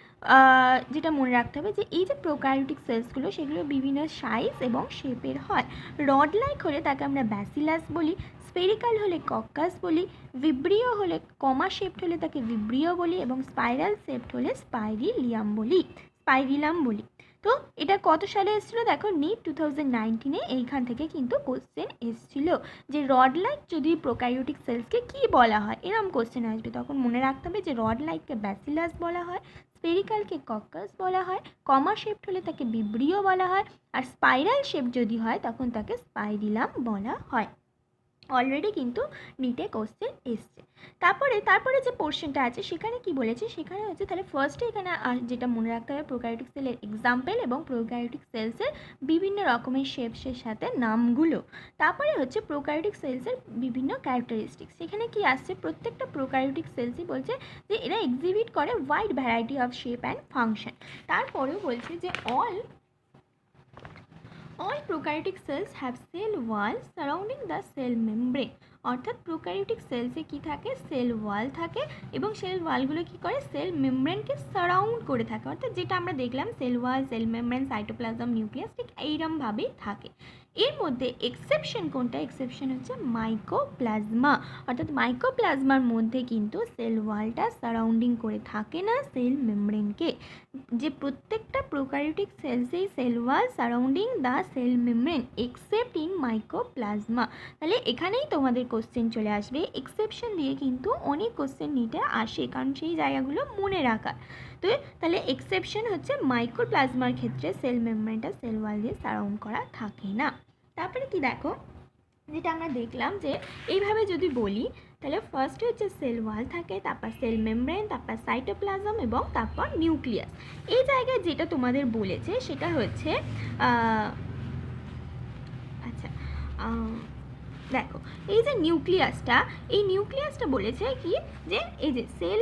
যেটা মনে রাখতে হবে যে এই যে প্রোক্যারিওটিক সেলসগুলো সেগুলো বিভিন্ন সাইজ এবং শেপের হয়। রড লাইক হলে তাকে আমরা ব্যাসিলাস বলি, স্পেরিক্যাল হলে কক্কাস বলি, ভিব্রিও হলে কমা শেপড হলে তাকে ভিব্রিও বলি, এবং স্পাইরাল শেপড হলে স্পাইরিলাম বলি। তো এটা কত সালে এসেছিলো? দেখো, নিট 2019-এ এইখান থেকে কিন্তু কোশ্চেন এসেছিল যে রড লাইক যদি প্রোক্যারিওটিক সেলসকে কি বলা হয়, এরকম কোশ্চেন আসবে, তখন মনে রাখতে হবে যে রড লাইককে ব্যাসিলাস বলা হয়, স্পেরিক্যালকে কক্কাস বলা হয়, কমা শেপড হলে তাকে ভিব্রিও বলা হয়, আর স্পাইরাল শেপ যদি হয় তখন তাকে স্পাইরিলাম বলা হয়। অলরেডি কিন্তু নিটে কোশ্চেন এসছে। তারপরে যে পোর্শনটা আছে সেখানে কি বলেছে? সেখানে হচ্ছে তাহলে ফার্স্টে এখানে যেটা মনে রাখতে হবে প্রোক্যারিওটিক সেলের এক্সাম্পল এবং প্রোক্যারিওটিক সেলসের বিভিন্ন রকমের শেপসের সাথে নামগুলো। তারপরে হচ্ছে প্রোক্যারিওটিক সেলসের বিভিন্ন ক্যারেক্টারিস্টিক্স। সেখানে কি আসছে? প্রত্যেকটা প্রোক্যারিওটিক সেলসই বলছে যে এরা এক্সিবিট করে wide variety of shape and function. তারপরেও বলছে যে all prokaryotic cells have cell wall surrounding the cell membrane, অর্থাৎ প্রোক্যারিওটিক সেলসে কি থাকে? সেল ওয়াল থাকে, এবং সেল ওয়ালগুলো কি করে? সেল মেমব্রেনকে সারাউন্ড করে থাকে, অর্থাৎ যেটা আমরা দেখলাম cell wall, sell membrane, cytoplasm, nucleus, ঠিক এইরকমভাবেই থাকে। এর মধ্যে এক্সেপশন কোনটা? এক্সেপশন হচ্ছে মাইক্রোপ্লাজমা, অর্থাৎ মাইক্রোপ্লাজমার মধ্যে কিন্তু সেল ওয়ালটা সারাউন্ডিং করে থাকে না সেল মেমব্রেনকে। যে প্রত্যেকটা প্রোক্যারিওটিক সেলসেই cell wall surrounding the cell membrane except in mycoplasma. তাহলে এখানেই তোমাদের কোশ্চেন চলে আসবে, এক্সেপশন দিয়ে কিন্তু অনেক কোশ্চেন নিতে আসে, কারণ সেই জায়গাগুলো মনে রাখার। তো তাহলে এক্সেপশন হচ্ছে মাইক্রোপ্লাজমার ক্ষেত্রে সেল মেমব্রেনটা সেল ওয়াল দিয়ে সারাউন্ড করা থাকে না। তারপরে কি দেখো, যেটা আমরা দেখলাম যে এইভাবে যদি বলি তাহলে ফার্স্টে হচ্ছে সেল ওয়াল থাকে, তারপর সেল মেমব্রেন, তারপর সাইটোপ্লাজম, এবং তারপর নিউক্লিয়াস। এই জায়গায় যেটা তোমাদের বলেছে সেটা হচ্ছে আচ্ছা দেখো, এই যে নিউক্লিয়াসটা বলেছে কি যে এই যে সেল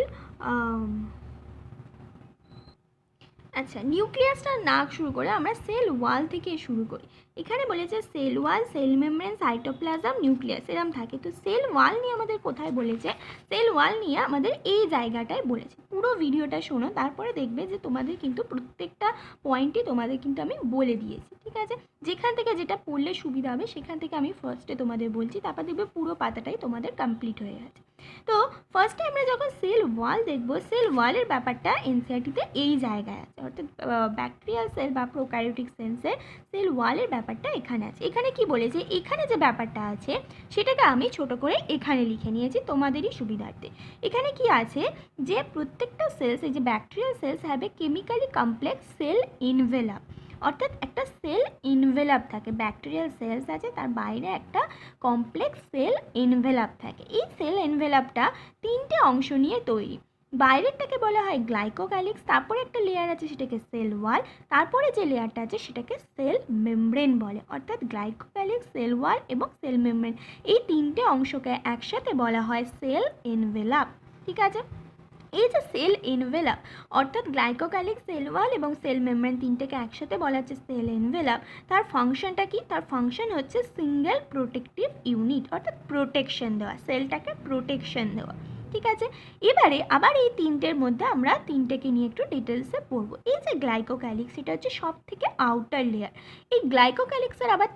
আচ্ছা, নিউক্লিয়াসটা না শুরু করে আমরা সেল ওয়াল থেকে শুরু করি। এখানে বলেছে cell wall, sell membrane, cytoplasm, nucleus এরকম থাকে। তো সেল ওয়াল নিয়ে আমাদের কোথায় বলেছে? সেল ওয়াল নিয়ে আমাদের এই জায়গাটায় বলেছে। পুরো ভিডিওটা শোনো, তারপরে দেখবে যে তোমাদের কিন্তু প্রত্যেকটা পয়েন্টই তোমাদের কিন্তু আমি বলে দিয়েছি, ঠিক আছে? যেখান থেকে যেটা পড়লে সুবিধা হবে সেখান থেকে আমি ফার্স্টে তোমাদের বলছি, তারপর দেখবে পুরো পাতাটাই তোমাদের কমপ্লিট হয়ে গেছে। তো ফার্স্টে আমরা যখন সেল ওয়াল দেখব, সেল ওয়ালের ব্যাপারটা এনসিইআরটিতে এই জায়গায় আছে, অর্থাৎ ব্যাকটেরিয়াল সেল বা প্রোক্যারিওটিক সেলসের সেল ওয়ালের ব্যাপারটা এখানে আছে। এখানে কি বলেছে, এখানে যে ব্যাপারটা আছে সেটাকে আমি ছোট করে এখানে লিখে নিয়েছি তোমাদেরই সুবিধার্থে। এখানে কি আছে যে প্রত্যেকটা সেলস, এই যে bacterial cells have a chemically complex cell envelope, অর্থাৎ একটা সেল এনভেলাপ থাকে। ব্যাকটেরিয়াল সেলস আছে, তার বাইরে একটা কমপ্লেক্স সেল এনভেলাপ থাকে। এই সেল এনভেলাপটা তিনটে অংশ নিয়ে তৈরি। বাইরেরটাকে বলা হয় গ্লাইকোক্যালিক্স, তারপরে একটা লেয়ার আছে সেটাকে সেল ওয়াল, তারপরে যে লেয়ারটা আছে সেটাকে সেল মেমব্রেন বলে। অর্থাৎ গ্লাইকোক্যালিক্স, সেল ওয়াল এবং সেল মেমব্রেন, এই তিনটে অংশকে একসাথে বলা হয় সেল এনভেলাপ। ঠিক আছে, এই যে সেল এনভেলাপ অর্থাৎ গ্লাইকোক্যালিক্স, সেল ওয়াল এবং সেল মেমব্রেন তিনটেকে একসাথে বলা হচ্ছে সেল এনভেলাপ। তার ফাংশনটা কি, তার ফাংশন হচ্ছে সিঙ্গেল প্রোটেক্টিভ ইউনিট, অর্থাৎ প্রোটেকশন দেওয়া, সেলটাকে প্রোটেকশন দেওয়া। ঠিক আছে, এবারে আবার এই তিনটের মধ্যে আমরা তিনটেকে নিয়ে একটু ডিটেলসে পড়বো। এই যে গ্লাইকোক্যালিক্স, এটা হচ্ছে সব থেকে আউটার লেয়ার। এই গ্লাইকোক্যালিক্সের আবার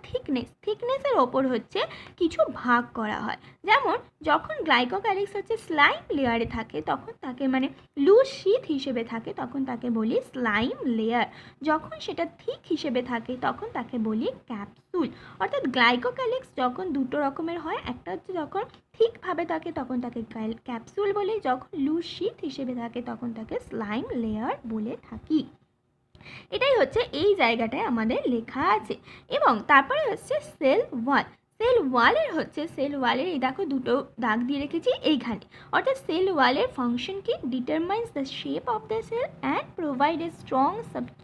থিকনেসের ওপর হচ্ছে কিছু ভাগ করা হয়। যেমন যখন গ্লাইকোক্যালিক্স হচ্ছে স্লাইম লেয়ারে থাকে তখন তাকে মানে লুজ শীট হিসেবে থাকে তখন তাকে বলি স্লাইম লেয়ার। যখন সেটা থিক হিসেবে থাকে তখন তাকে বলি ক্যাপসুল। অর্থাৎ গ্লাইকোক্যালিক্স যখন দুটো রকমের হয়, একটা হচ্ছে যখন ঠিকভাবে থাকে তখন তাকে ক্যাপসুল বলি, যখন লুজ শীট হিসেবে থাকে তখন তাকে স্লাইম লেয়ার বলে থাকি। এটাই হচ্ছে এই জায়গাটায় আমাদের লেখা আছে। এবং তারপরে হচ্ছে সেল ওয়াল। সেল ওয়ালের এই দেখো দুটো দাগ দিয়ে রেখেছি এইখানে। অর্থাৎ সেল ওয়ালের ফাংশন কি, determines the shape of the cell and provide a strong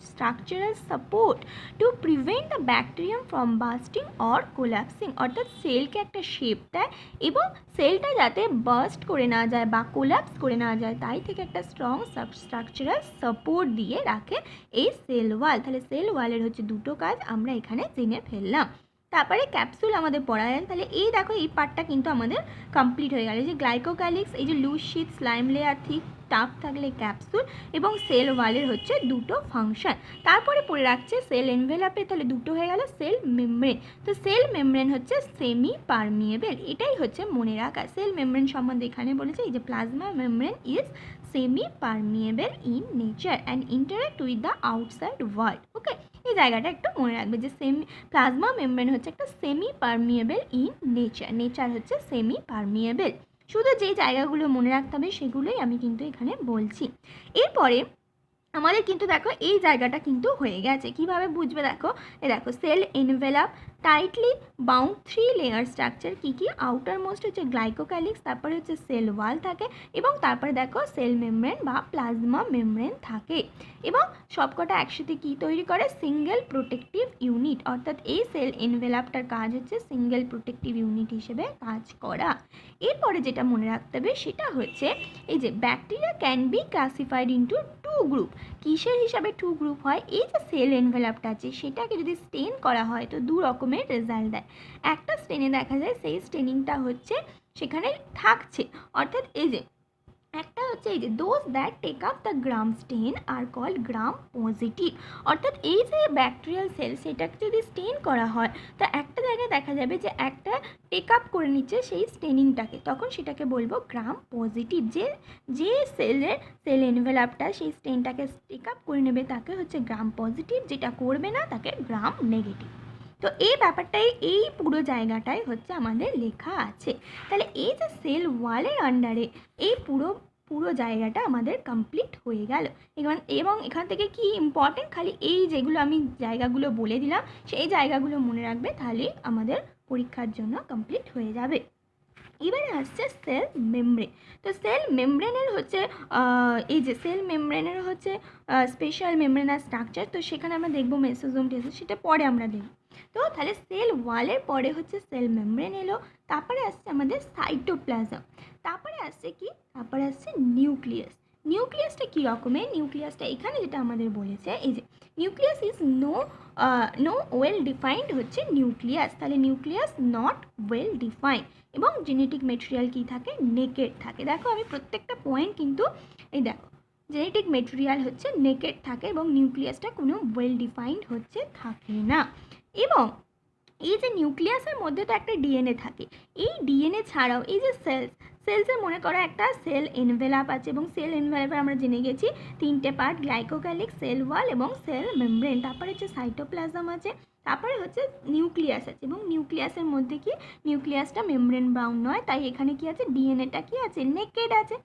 structural support to prevent the bacterium from bursting or collapsing. অর্থাৎ সেলকে একটা শেপ দেয় এবং সেলটা যাতে বাস্ট করে না যায় বা কোলাপস করে না যায় তাই থেকে একটা স্ট্রং স্ট্রাকচারাল সাপোর্ট দিয়ে রাখে এই সেল ওয়াল। তাহলে সেল ওয়ালের হচ্ছে দুটো কাজ আমরা এখানে জেনে ফেললাম। তারপরে ক্যাপসুল আমাদের পড়া যায়। তাহলে এই দেখো এই পার্টটা কিন্তু আমাদের কমপ্লিট হয়ে গেল। যে গ্লাইকোক্যালিক্স, এই যে loose sheet, slime layer, thick tough থাকলে ক্যাপসুল এবং সেল ওয়ালের হচ্ছে দুটো ফাংশন। তারপরে পড়ে রাখছে সেল এনভেলাপে, তাহলে দুটো হয়ে গেল সেল মেমব্রেন। তো সেল মেমব্রেন হচ্ছে সেমি পারমিয়েবল, এটাই হচ্ছে মনে রাখা। সেল মেমব্রেন সম্বন্ধে এখানে বলেছে এই যে plasma membrane is semipermeable in nature and interact with the outside world. Okay, এই জায়গাটা একটু মনে রাখবে যে প্লাজমা মেমব্রেন হচ্ছে একটা সেমি পারমিয়েবল ইন নেচার হচ্ছে সেমি পারমিয়েবল। শুধু যে জায়গাগুলো মনে রাখতে হবে সেগুলোই আমি কিন্তু এখানে বলছি। এরপরে আমাদের কিন্তু দেখো এই জায়গাটা কিন্তু হয়ে গেছে। কিভাবে বুঝবে দেখো, দেখো cell envelope, tightly bound 3 layer structure. কী কী, আউটার মোস্ট হচ্ছে গ্লাইকোক্যালিক্স, তারপরে হচ্ছে সেল ওয়াল থাকে এবং তারপরে দেখো সেল মেমব্রেন বা প্লাজমা মেমব্রেন থাকে। এবং সবকটা একসাথে কি তৈরি করে, সিঙ্গেল প্রোটেক্টিভ ইউনিট। অর্থাৎ এই সেল এনভেলাপটার কাজ হচ্ছে সিঙ্গেল প্রোটেক্টিভ ইউনিট হিসেবে কাজ করা। এরপরে যেটা মনে রাখতে হবে সেটা হচ্ছে এই যে bacteria can be classified into 2 group. কিসের হিসাবে 2 গ্রুপ হয়, এই যে সেল এনভেলাপটা আছে সেটাকে যদি স্টেন করা হয় তো 2 রকমের রেজাল্ট দেয়। একটা স্টেনে দেখা যায় সেই স্টেনিংটা হচ্ছে সেখানে থাকছে, অর্থাৎ এই যে একটা হচ্ছে এই যে those that take up the gram stain are call gram positive. অর্থাৎ এই যে ব্যাকটেরিয়াল সেল সেটাকে যদি স্টেন করা হয় তো একটা জায়গায় দেখা যাবে যে একটা টেক আপ করে নিচ্ছে সেই স্টেনিংটাকে, তখন সেটাকে বলবো গ্রাম পজিটিভ। যে সেল এনভেলাপটা সেই স্টেনটাকে টেক আপ করে নেবে তাকে হচ্ছে গ্রাম পজিটিভ, যেটা করবে না তাকে গ্রাম নেগেটিভ। তো এই ব্যাপারটাই এই পুরো জায়গাটাই হচ্ছে আমাদের লেখা আছে। তাহলে এই যে সেল ওয়ালের আন্ডারে এই পুরো জায়গাটা আমাদের কমপ্লিট হয়ে গেল। এবং এখান থেকে কি ইম্পর্টেন্ট, খালি এই যেগুলো আমি জায়গাগুলো বলে দিলাম সেই জায়গাগুলো মনে রাখবে, তাহলে আমাদের পরীক্ষার জন্য কমপ্লিট হয়ে যাবে। এবারে আসছে সেল মেমব্রেন। তো সেল মেমব্রেনের হচ্ছে এই যে সেল মেমব্রেনের হচ্ছে স্পেশাল মেমব্রেনার স্ট্রাকচার। তো সেখানে আমরা দেখবো মেসোজোম টেসোজোম, সেটা পরে আমরা দেখব। তো তাহলে সেল ওয়ালের পরে হচ্ছে সেল মেমব্রেন এলো, তারপরে আসছে আমাদের সাইটোপ্লাজম, তারপরে আসছে কি, তারপরে আসছে নিউক্লিয়াস। নিউক্লিয়াসটা কী রকমের, নিউক্লিয়াসটা এখানে যেটা আমাদের বলেছে এই যে nucleus is no well defined হচ্ছে নিউক্লিয়াস। তাহলে নিউক্লিয়াস নট ওয়েল ডিফাইন্ড এবং জেনেটিক মেটেরিয়াল কী থাকে, নেকেড থাকে। দেখো আমি প্রত্যেকটা পয়েন্ট কিন্তু এই দেখো জেনেটিক মেটেরিয়াল হচ্ছে নেকেড থাকে এবং নিউক্লিয়াসটা কোনো ওয়েল ডিফাইন্ড হচ্ছে থাকে না। এবং এই যে নিউক্লিয়াসের মধ্যে তো একটা ডিএনএ থাকে, এই ডিএনএ ছাড়াও এই যে সেলসের মনে করো একটা সেল এনভেলাপ আছে, এবং সেল এনভেলাপে আমরা জেনে গেছি তিনটে পার্ট, গ্লাইকোক্যালিক্স, সেল ওয়াল এবং সেল মেমব্রেন। তারপরে হচ্ছে সাইটোপ্লাজম আছে, তারপরে হচ্ছে নিউক্লিয়াস আছে, এবং নিউক্লিয়াসের মধ্যে কি নিউক্লিয়াসটা মেমব্রেন বাউন্ড নয়, তাই এখানে কি আছে ডিএনএটা কি আছে নেকেড আছে।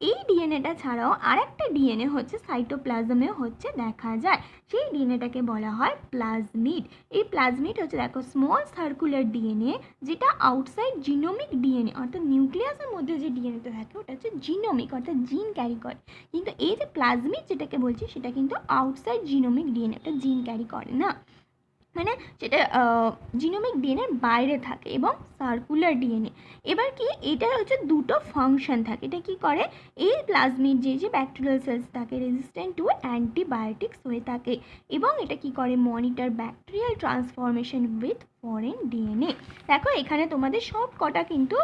এই ডিএনএটা ছাড়াও আরেকটা ডিএনএ হচ্ছে সাইটোপ্লাজমেও হচ্ছে দেখা যায়, সেই ডিএনএটাকে বলা হয় প্লাজমিড। এই প্লাজমিড হচ্ছে দেখো স্মল সার্কুলার ডিএনএ, যেটা আউটসাইড জিনোমিক ডিএনএ, অর্থাৎ নিউক্লিয়াসের মধ্যে যে ডিএনএটা থাকে ওটা হচ্ছে জিনোমিক অর্থাৎ জিন ক্যারি করে, কিন্তু এই যে প্লাজমিড যেটাকে বলছি সেটা কিন্তু আউটসাইড জিনোমিক ডিএনএ, ওটা জিন ক্যারি করে না, মানে সেটা জিনোমিক ডিএনএর বাইরে থাকে এবং সার্কুলার ডিএনএ। এবার কি এটার হচ্ছে দুটো ফাংশন থাকে, এটা কি করে এই প্লাজমিড যে ব্যাকটেরিয়াল সেলস থাকে রেজিস্ট্যান্ট টু অ্যান্টিবায়োটিক্স হয়ে থাকে, এবং এটা কি করে monitor bacterial transformation with foreign DNA. দেখো এখানে তোমাদের সব কটা কিন্তু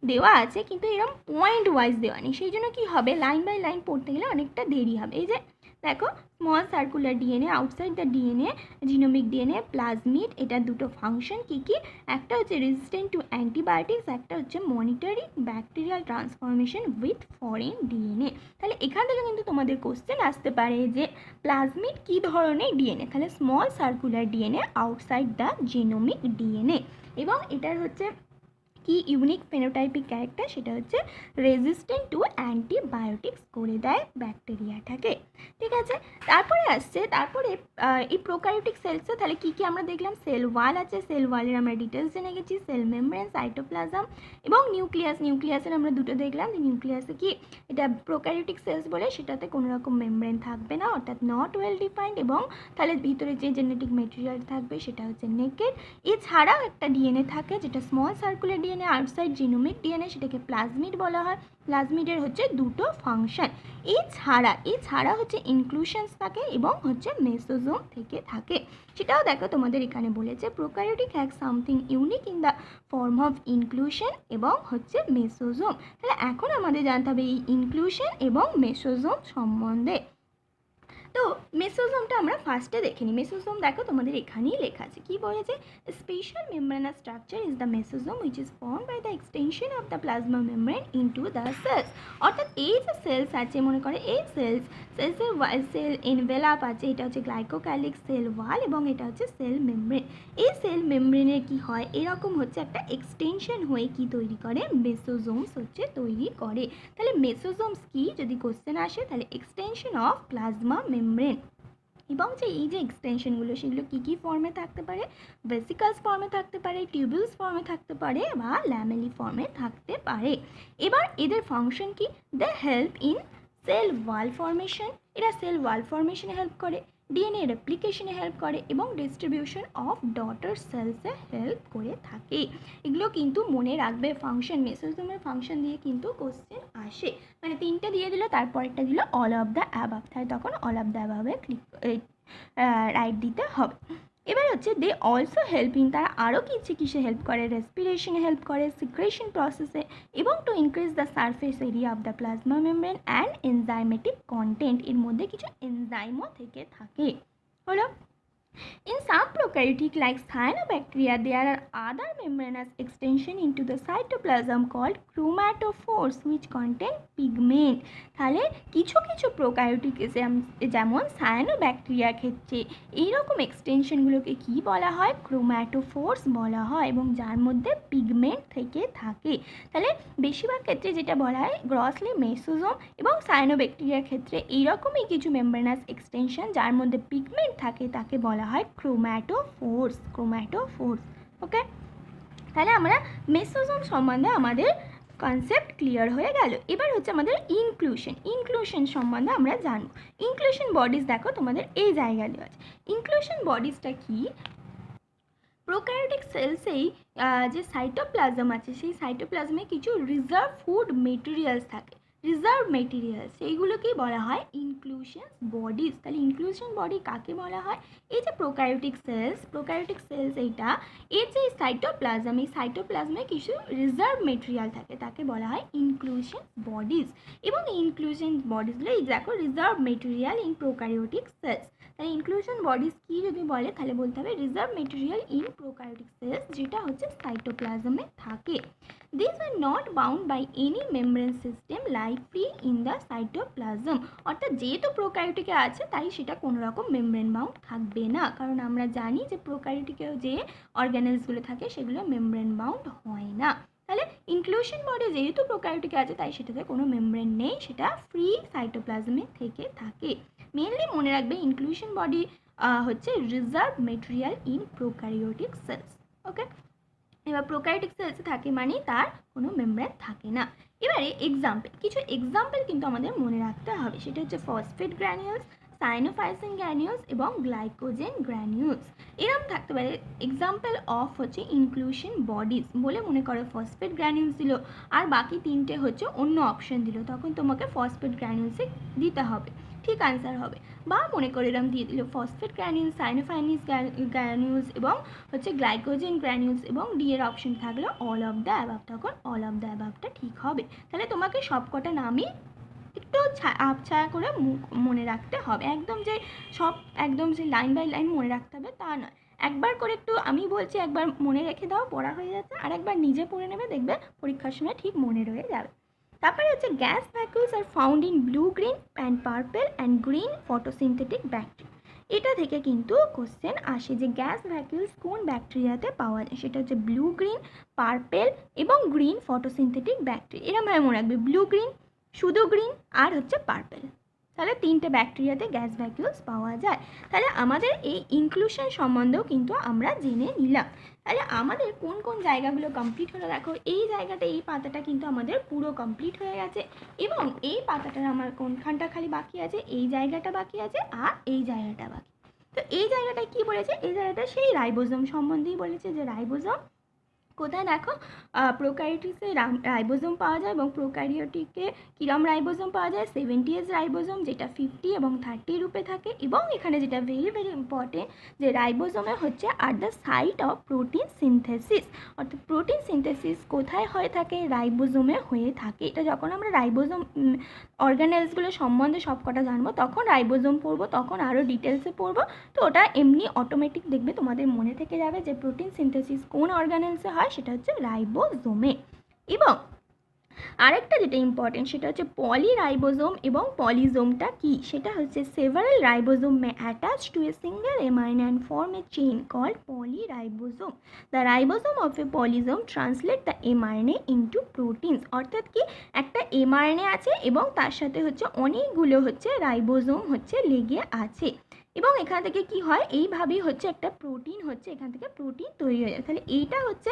দেওয়া আছে, কিন্তু এরকম পয়েন্ট ওয়াইজ দেওয়া নেই, সেই জন্য কী হবে লাইন বাই লাইন পড়তে গেলে অনেকটা দেরি হবে। এই যে দেখো small circular DNA, outside the DNA genomic DNA, plasmid, এটা দুটো ফাংশন কি কি, একটা হচ্ছে রেজিস্ট্যান্ট টু অ্যান্টিবায়োটিক্স, একটা হচ্ছে monitoring bacterial transformation with foreign DNA. তাহলে এখান থেকে কিন্তু তোমাদের কোশ্চেন আসতে পারে যে প্লাজমিড কী ধরনের ডিএনএ, তাহলে small circular DNA outside the genomic DNA, এবং এটার হচ্ছে কি ইউনিক ফেনোটাইপিক ক্যারেক্টার, সেটা হচ্ছে রেজিস্ট্যান্ট টু অ্যান্টিবায়োটিক্স করে দেয় ব্যাকটেরিয়াটাকে। ঠিক আছে, তারপরে আসছে তারপরে এই প্রোক্যারিওটিক সেলসে তাহলে কী কী আমরা দেখলাম, সেল ওয়াল আছে, সেল ওয়ালের আমরা ডিটেলস জেনে গেছি, সেল মেমব্রেন, সাইটোপ্লাজম এবং নিউক্লিয়াস। নিউক্লিয়াসের আমরা দুটো দেখলাম, যে নিউক্লিয়াসে কি এটা প্রোক্যারিওটিক সেলস বলে, সেটাতে কোনো রকম মেমব্রেন থাকবে না, অর্থাৎ নট ওয়েল ডিফাইন্ড, এবং তাহলে ভিতরে যে জেনেটিক মেটেরিয়াল থাকবে সেটা হচ্ছে নেকেড। এছাড়াও একটা ডিএনএ থাকে যেটা small circular DNA outside genomic DNA, সেটাকে প্লাজমিড বলা হয়। প্লাজমিডের হচ্ছে দুটো ফাংশন, এছাড়া হচ্ছে ইনক্লুশনস থাকে এবং হচ্ছে মেসোজোম থেকে থাকে, সেটাও দেখো তোমাদের এখানে বলেছে prokaryotic has something unique in the form of inclusion এবং হচ্ছে মেসোজোম। তাহলে এখন আমাদের জানতে হবে এই ইনক্লুশন এবং মেসোজোম সম্বন্ধে। তো মেসোজোমটা আমরা ফার্স্টে দেখে নিই। মেসোজোম দেখো তোমাদের এখানেই লেখা আছে, কি বলেছে, special membranous structure is the mesosome which is formed by the extension of the plasma membrane into the cells. অর্থাৎ এই যে সেলস আছে, মনে করে এই সেলসের সেল এনভেলাপ আছে, এটা হচ্ছে গ্লাইকোক্যালিক্স, সেল ওয়াল এবং এটা হচ্ছে সেল মেমব্রেন। এই সেল মেমব্রেনের কি হয়, এরকম হচ্ছে একটা এক্সটেনশন হয়ে কি তৈরি করে, মেসোজোমস হচ্ছে তৈরি করে। তাহলে মেসোজোমস কি যদি কোশ্চেন আসে, তাহলে এক্সটেনশন অফ প্লাজমা মেমব্রেন, এবং যে এই যে এক্সটেনশনগুলো সেগুলো কী কী ফর্মে থাকতে পারে, ভেসিকলস ফর্মে থাকতে পারে, টিউবিউলস ফর্মে থাকতে পারে বা ল্যামেলি ফর্মে থাকতে পারে। এবার এদের ফাংশন কি, they help in cell wall formation, এরা সেল ওয়াল ফর্মেশনে হেল্প করে, ডিএনএ রেপ্লিকেশনে হেল্প করে এবং ডিস্ট্রিবিউশন অফ ডটার সেলসে হেল্প করে থাকে। এগুলো কিন্তু মনে রাখবে, ফাংশন মেসোজোমের ফাংশন দিয়ে কিন্তু কোশ্চেন আসে, মানে তিনটে দিয়ে দিল তারপর একটা দিল অল অফ দ্য অ্যাবাভ, তাই তখন অল অফ দ্য অ্যাবাভে ক্লিক রাইট দিতে হবে। এবার হচ্ছে দে অলসো হেল্প ইন, তারা আরও কিসে হেল্প করে, রেসপিরেশনে হেল্প করে, সিক্রেশন প্রসেসে, এবং to increase the surface area of the plasma membrane and enzymatic content, এর মধ্যে কিছু এনজাইমও থেকে থাকে। হলো in some prokaryotic like cyanobacteria, there are other membranous extension into the cytoplasm called chromatophores which contain pigment. তাহলে কিছু কিছু প্রোক্যারিওটিক যেমন সায়ানোব্যাকটেরিয়া ক্ষেত্রে এইরকম এক্সটেনশনগুলোকে কি বলা হয়, ক্রোম্যাটোফোর্স বলা হয়, এবং যার মধ্যে পিগমেন্ট থেকে থাকে। তাহলে বেশিরভাগ ক্ষেত্রে যেটা বলা হয় গ্রসলি মেসোজোম, এবং সায়ানোব্যাকটেরিয়ার ক্ষেত্রে এইরকমই কিছু মেমব্রেনাস এক্সটেনশন যার মধ্যে পিগমেন্ট থাকে তাকে বলা হয় ক্রোম্যাটোফোর্স। ওকে, তাহলে আমরা মেসোজোম সম্বন্ধে আমাদের কনসেপ্ট ক্লিয়ার হয়ে গেল। এবার হচ্ছে আমাদের ইনক্লুশন সম্বন্ধে আমরা জানব। ইনক্লুশন বডিজ দেখো তোমাদের এই জায়গায় দেওয়া আছে। ইনক্লুশন বডিজটা কি, প্রোক্যারিওটিক সেলসেই যে সাইটোপ্লাজম আছে সেই সাইটোপ্লাজমে কিছু রিজার্ভ ফুড মেটেরিয়ালস থাকে, সেইগুলোকেই বলা হয় ইনক্লুশন বডিজ। তাহলে ইনক্লুশন বডি কাকে বলা হয়? এই যে প্রোক্যারিওটিক সেলস এইটা, এর যে সাইটোপ্লাজম, এই সাইটোপ্লাজমে কিছু রিজার্ভ মেটেরিয়াল থাকে, তাকে বলা হয় ইনক্লুশন বডিজ। এবং এই ইনক্লুশন বডিজগুলো এই দেখো reserve material in prokaryotic cells. তাহলে ইনক্লুশন বডিজ কি যদি বলে তাহলে বলতে হবে reserve material in prokaryotic cells, যেটা হচ্ছে সাইটোপ্লাজমে থাকে। These were not bound by any membrane system like free in the cytoplasm। অর্থাৎ যেহেতু প্রোক্যারিওটিকে আছে তাই সেটা কোনো রকম মেমব্রেন বাউন্ড থাকবে না, কারণ আমরা জানি যে প্রোক্যারিওটিকেও যে অর্গানেলসগুলো থাকে সেগুলো মেমব্রেন বাউন্ড হয় না। তাহলে ইনক্লুশন বডি যেহেতু প্রোক্যারিওটিকে আছে তাই সেটাতে কোনো মেমব্রেন নেই, সেটা ফ্রি সাইটোপ্লাজমে থেকে থাকে। মেনলি মনে রাখবে ইনক্লুশন বডি হচ্ছে reserve material in prokaryotic cells. Okay, এবার প্রোক্যারিওটিক সেলসে থাকে মানে তার কোনো মেমব্রেন থাকে না। এবারে কিছু এক্সাম্পল কিন্তু আমাদের মনে রাখতে হবে, সেটা হচ্ছে ফসফেট গ্র্যানিউলস, সাইনোফাইসিন গ্র্যানিউলস এবং গ্লাইকোজেন গ্র্যানিউলস। এরকম থাকতে পারে এক্সাম্পল অফ হচ্ছে ইনক্লুশন বডিজ বলে মনে করো ফসফেট গ্র্যানিউলস দিল আর বাকি তিনটে হচ্ছে অন্য অপশন দিল, তখন তোমাকে ফসফেট গ্র্যানিউলসে দিতে হবে, ঠিক আনসার হবে। বা মনে করে এরকম দিয়ে দিল ফসফেট গ্র্যানিউলস, সাইনোফাইনিস গ্র্যানিউলস এবং হচ্ছে গ্লাইকোজেন গ্র্যানিউলস এবং ডি এর অপশন থাকলো অল অফ দ্য অ্যাবাভ, তখন অল অফ দ্য অ্যাবাভটা ঠিক হবে। তাহলে তোমাকে সবকটা নামই একটু ছায়া করে মনে রাখতে হবে, একদম যে লাইন বাই লাইন মনে রাখতে হবে তা নয়। একবার করে একটু আমি বলছি একবার মনে রেখে দাও, পড়া হয়ে যাচ্ছে, আর একবার নিজে পড়ে নেবে, দেখবে পরীক্ষার সময় ঠিক মনে রয়ে যাবে। তারপরে হচ্ছে gas vacuoles are found in blue, green and purple and green photosynthetic bacteria. এটা থেকে কিন্তু কোশ্চেন আসে যে গ্যাস ভ্যাকুলস কোন ব্যাকটেরিয়াতে পাওয়া যায়, সেটা হচ্ছে ব্লু, গ্রিন, পার্পল এবং গ্রিন ফটোসিনথেটিক ব্যাকটেরিয়া। এরকমভাবে মনে রাখবে ব্লু, গ্রিন, শুধু গ্রিন আর হচ্ছে পার্পল, তাহলে তিনটে ব্যাকটেরিয়াতে গ্যাস ভ্যাকুলস পাওয়া যায়। তাহলে আমাদের এই ইনক্লুশন সম্বন্ধেও কিন্তু আমরা জেনে নিলাম। তাহলে আমাদের কোন কোন জায়গাগুলো কমপ্লিট হলো, দেখো এই জায়গাটা, এই পাতাটা কিন্তু আমাদের পুরো কমপ্লিট হয়ে গেছে, এবং এই পাতাটার আমার কোনখানটা খালি বাকি আছে, এই জায়গাটা বাকি আছে আর এই জায়গাটা বাকি। তো এই জায়গাটায় কি বলেছে, এই জায়গাটা সেই রাইবোজোম সম্বন্ধেই বলেছে যে রাইবোজোম কোথায়, দেখো প্রোক্যারিওটিক্সে রাইবোজোম পাওয়া যায় এবং প্রোক্যারিওটিকে কিরম রাইবোজোম পাওয়া যায়, 70S রাইবোজোম, যেটা 50 এবং 30 রূপে থাকে। এবং এখানে যেটা ভেরি ভেরি ইম্পর্টেন্ট যে রাইবোজোমে হচ্ছে are the site of protein synthesis, অর্থাৎ প্রোটিন সিনথেসিস কোথায় হয়ে থাকে, রাইবোজোমে হয়ে থাকে। এটা যখন আমরা রাইবোজোম অর্গানেলসগুলো সম্বন্ধে সবকটা জানবো তখন রাইবোজোম পড়বো, তখন আরও ডিটেলসে পড়বো। তো ওটা এমনি অটোমেটিক দেখবে তোমাদের মনে থেকে যাবে যে প্রোটিন সিনথেসিস কোন অর্গানেলসে হয়, সেটা হচ্ছে রাইবোজোমে। এবং আরেকটা যেটা ইম্পর্টেন্ট সেটা হচ্ছে পলিরাইবোজোম এবং পলিজোমটা কি, সেটা হচ্ছে several ribosome may attach to a single mRNA and form a chain called polyribosome. The ribosome of a polysome translate the mRNA into proteins. অর্থাৎ কি একটা এমআরএনএ আছে এবং তার সাথে হচ্ছে অনেকগুলো হচ্ছে রাইবোজোম হচ্ছে লেগে আছে, এবং এখান থেকে কি হয়, এইভাবেই হচ্ছে একটা প্রোটিন হচ্ছে এখান থেকে প্রোটিন তৈরি হয়ে যায়। তাহলে এইটা হচ্ছে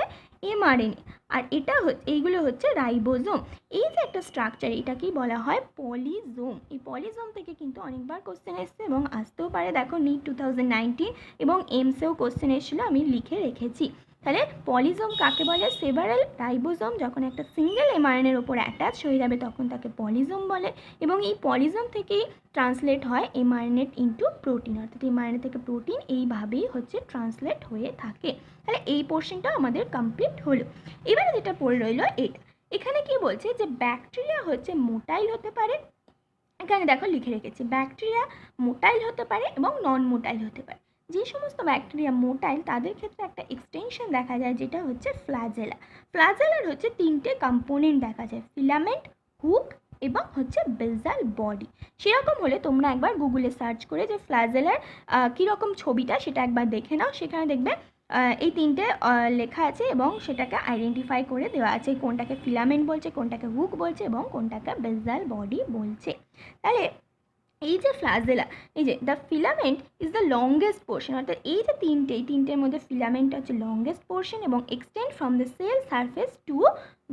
এমআরএনএ আর এটা হচ্ছে এইগুলো হচ্ছে রাইবোজোম। এই যে একটা স্ট্রাকচার এটাকেই বলা হয় পলিজোম। এই পলিজোম থেকে কিন্তু অনেকবার কোশ্চেন এসছে এবং আসতেও পারে, দেখো নিট 2019 এবং এমসেও কোশ্চেন এসেছিলো, আমি লিখে রেখেছি। তাহলে পলিজোম কাকে বলে, সেভারাল রাইবোজোম যখন একটা সিঙ্গেল এমআরএনএর ওপর অ্যাটাচ হয়ে যাবে তখন তাকে পলিজোম বলে, এবং এই পলিজোম থেকেই ট্রান্সলেট হয় এমআরএনএ ইনটু প্রোটিন, অর্থাৎ এমআরএনএ থেকে প্রোটিন এইভাবেই হচ্ছে ট্রান্সলেট হয়ে থাকে। তাহলে এই পোর্শনটা আমাদের কমপ্লিট হলো। এবারে যেটা পড়ে রইল এটা, এখানে কি বলছে যে ব্যাকটেরিয়া হচ্ছে মোটাইল হতে পারে, এখানে দেখো লিখে রেখেছি ব্যাকটেরিয়া মোটাইল হতে পারে এবং নন মোটাইল হতে পারে। যে সমস্ত ব্যাকটেরিয়া মোটাইল তাদের ক্ষেত্রে একটা এক্সটেনশন দেখা যায় যেটা হচ্ছে ফ্ল্যাজেলা। ফ্ল্যাজেলার হচ্ছে তিনটে কম্পোনেন্ট দেখা যায়, ফিলামেন্ট, হুক এবং হচ্ছে বেসাল বডি। সেরকম হলে তোমরা একবার গুগলে সার্চ করে যে ফ্ল্যাজেলার কীরকম ছবিটা সেটা একবার দেখে নাও, সেখানে দেখবে এই তিনটে লেখা আছে এবং সেটাকে আইডেন্টিফাই করে দেওয়া আছে, কোনটাকে ফিলামেন্ট বলছে, কোনটাকে হুক বলছে এবং কোনটাকে বেসাল বডি বলছে। তাহলে এই যে ফ্ল্যাজেলা, এই যে the filament is the longest portion, অর্থাৎ এই যে তিনটের মধ্যে ফিলামেন্ট হচ্ছে লংগেস্ট পোর্শন এবং extend from the cell surface to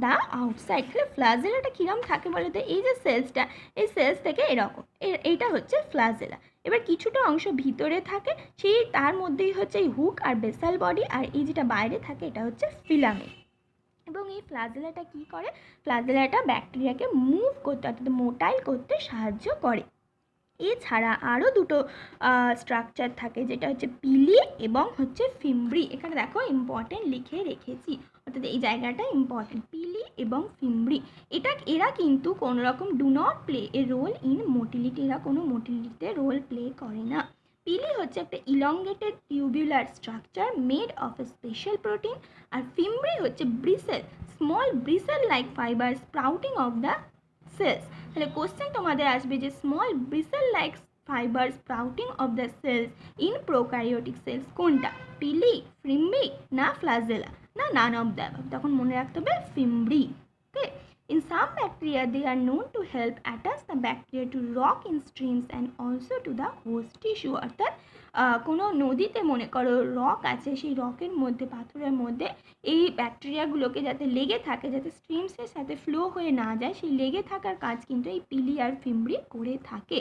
the outside. তাহলে ফ্ল্যাজেলাটা কীরকম থাকে বলে তো, এই যে সেলসটা, এই সেলস থেকে এরকম, এইটা হচ্ছে ফ্ল্যাজেলা। এবার কিছুটা অংশ ভিতরে থাকে, সেই তার মধ্যেই হচ্ছে এই হুক আর বেসাল বডি, আর এই যেটা বাইরে থাকে এটা হচ্ছে ফিলামেন্ট। এবং এই ফ্ল্যাজেলাটা কী করে, ফ্ল্যাজেলাটা ব্যাকটেরিয়াকে মুভ করতে অর্থাৎ মোটাইল করতে সাহায্য করে। এছাড়া আরও দুটো স্ট্রাকচার থাকে, যেটা হচ্ছে পিলি এবং হচ্ছে ফিমব্রি। এখানে দেখো ইম্পর্টেন্ট লিখে রেখেছি, অর্থাৎ এই জায়গাটা ইম্পর্টেন্ট, পিলি এবং ফিমব্রি। এরা কিন্তু কোনো রকম do not play a role in motility, এরা কোনো মোটিলিটিতে রোল প্লে করে না। পিলি হচ্ছে একটা elongated tubular structure made of a special protein, আর ফিমব্রি হচ্ছে bristle, small bristle like fibre sprouting of the cells. তাহলে কোশ্চেন তোমাদের আসবে যে small bristle like fibre sprouting of the cells in prokaryotic cells কোনটা, pili, ফিমব্রি না flagella না নান of the above? তখন মনে রাখতে হবে ফিমব্রি। ওকে, in some bacteria they are known to help attach the bacteria to rock in streams and also to the host tissue। অর্থাৎ কোনো নদীতে মনে করো রক আছে, সেই রকের মধ্যে, পাথরের মধ্যে এই ব্যাকটেরিয়াগুলোকে যাতে লেগে থাকে, যাতে স্ট্রিমসের সাথে ফ্লো হয়ে না যায়, সেই লেগে থাকার কাজ কিন্তু এই পিলি আর ফিমব্রি করে থাকে।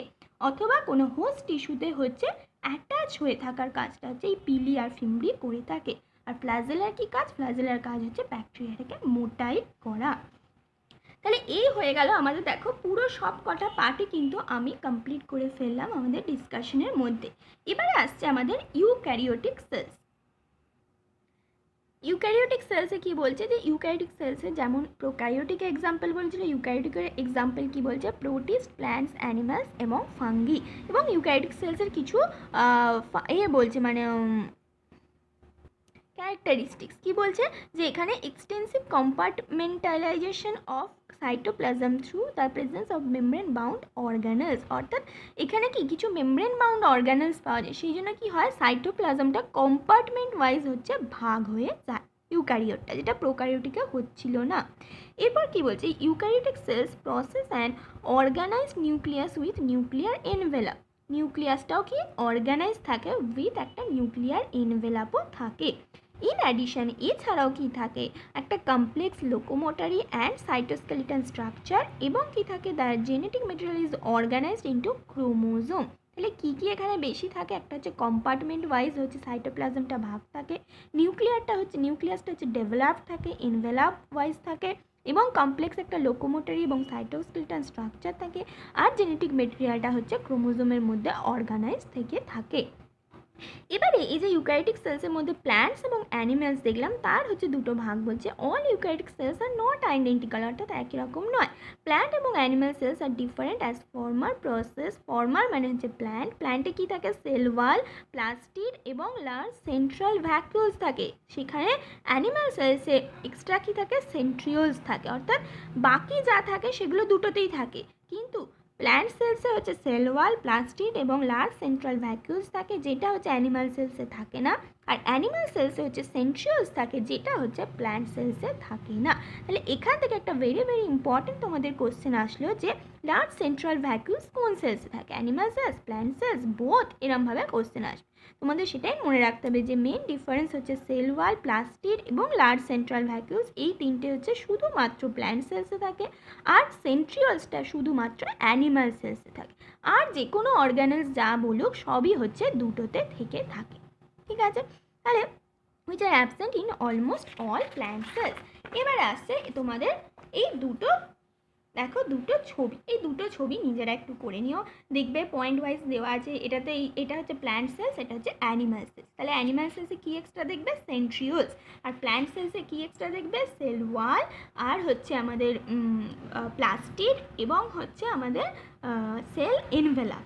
অথবা কোনো হোস্ট টিস্যুতে হচ্ছে অ্যাটাচ হয়ে থাকার কাজটা হচ্ছে এই পিলি আর ফিমব্রি করে থাকে। আর ফ্লাজেলার কি কাজ? ফ্লাজেলার কাজ হচ্ছে ব্যাকটেরিয়াটাকে মোটাইল করা। তাহলে এই হয়ে গেল আমাদের, দেখো পুরো সব কটা পার্টই কিন্তু আমি কমপ্লিট করে ফেললাম আমাদের ডিসকাশনের মধ্যে। এবারে আসছে আমাদের ইউক্যারিওটিক সেলস। ইউক্যারিওটিক সেলসে কি বলছে, যে ইউক্যারিওটিক সেলসে যেমন প্রোক্যারিওটিক এক্সাম্পল বলছিল, ইউক্যারিওটিকের এক্সাম্পল কি বলছে, প্রোটিস্ট, প্ল্যান্টস, অ্যানিমালস এবং ফাঙ্গি। এবং ইউক্যারিওটিক সেলসের কিছু বলছে, মানে ক্যারেক্টারিস্টিক্স কি বলছে, যে এখানে extensive compartmentalisation of cytoplasm through the presence of membrane bound organelles. অর্থাৎ এখানে কি কিছু মেমব্রেন বাউন্ড অর্গানেলস পাওয়া যায়, সেই জন্য কি হয়, সাইটোপ্লাজমটা কম্পার্টমেন্ট ওয়াইজ হচ্ছে ভাগ হয়ে যায় ইউক্যারিওটটা, যেটা প্রোক্যারিওটিকে হচ্ছিল না। এরপর কি বলছে, eukaryotic cells possess and organised nucleus with nuclear envelope. নিউক্লিয়াসটাও কি অর্গানাইজ থাকে উইথ একটা নিউক্লিয়ার এনভেলাপও থাকে। ইন অ্যাডিশন এছাড়াও কি থাকে, একটা complex locomotory and cytoskeleton structure, এবং কি থাকে, the genetic material is organised into chromosome. তাহলে কী কী এখানে বেশি থাকে, একটা হচ্ছে কম্পার্টমেন্ট ওয়াইজ হচ্ছে সাইটোপ্লাজমটা ভাগ থাকে, নিউক্লিয়াসটা হচ্ছে ডেভেলপড থাকে, এনভেলাপ ওয়াইজ থাকে, এবং কমপ্লেক্স একটা লোকোমোটরি এবং সাইটোস্কেলিটন স্ট্রাকচার থাকে, আর জেনেটিক মেটেরিয়ালটা হচ্ছে ক্রোমোজোমের মধ্যে অর্গানাইজ থেকে থাকে। এবারে এই যে ইউক্যারিওটিক সেলসের মধ্যে প্ল্যান্টস এবং অ্যানিমেলস দেখলাম, তার হচ্ছে দুটো ভাগ বলছে, all eukaryotic cells are not identical, অর্থাৎ একই রকম নয়। প্ল্যান্ট এবং animal cells are different as former possess. Former মানে হচ্ছে প্ল্যান্টে কি থাকে, সেল ওয়াল, প্লাস্টিড এবং লার্জ সেন্ট্রাল ভ্যাকুলস থাকে। সেখানে অ্যানিমাল সেলসে এক্সট্রা কি থাকে, সেন্ট্রিওলস থাকে। অর্থাৎ বাকি যা থাকে সেগুলো দুটোতেই থাকে, কিন্তু প্ল্যান্ট সেলসে হচ্ছে সেল ওয়াল, প্লাস্টিড এবং লার্জ সেন্ট্রাল ভ্যাকুলস থাকে, যেটা হচ্ছে অ্যানিমাল সেলসে থাকে না। আর অ্যানিমাল সেলসে হচ্ছে সেন্ট্রিওলস থাকে, যেটা হচ্ছে প্ল্যান্ট সেলসে থাকে না। তাহলে এখান থেকে একটা ভেরি ভেরি ইম্পর্টেন্ট তোমাদের কোশ্চেন আসলো, যে লার্জ সেন্ট্রাল ভ্যাকুলস কোন সেলসে থাকে, animal cells, plant cells, both, এরমভাবে কোশ্চেন আসবে। তোমাদের সেটাই মনে রাখতে হবে যে মেন ডিফারেন্স হচ্ছে সেল ওয়াল, প্লাস্টিড এবং লার্জ সেন্ট্রাল ভ্যাকুলস, এই তিনটে হচ্ছে শুধুমাত্র প্ল্যান্ট সেলসে থাকে, আর সেন্ট্রিওলসটা শুধুমাত্র অ্যানিমাল সেলসে থাকে। আর যে কোনো অর্গানেলস যা বলুক সবই হচ্ছে দুটোতে থেকে থাকে। ঠিক আছে, তাহলে which are absent in almost all plant cells। এবার আসছে তোমাদের এই দুটো, দেখো দুটো ছবি, এই দুটো ছবি নিজেরা একটু করে নিও, দেখবে পয়েন্ট ওয়াইজ দেওয়া আছে। এটা হচ্ছে প্ল্যান্ট সেলস, এটা হচ্ছে অ্যানিমাল সেলস। তাহলে অ্যানিমাল সেলসে কী এক্সট্রা দেখবে, সেন্ট্রিওলস, আর প্ল্যান্ট সেলসে কী এক্সট্রা দেখবে, সেল ওয়াল, আর হচ্ছে আমাদের প্লাস্টিড, এবং হচ্ছে আমাদের সেল এনভেলাপ,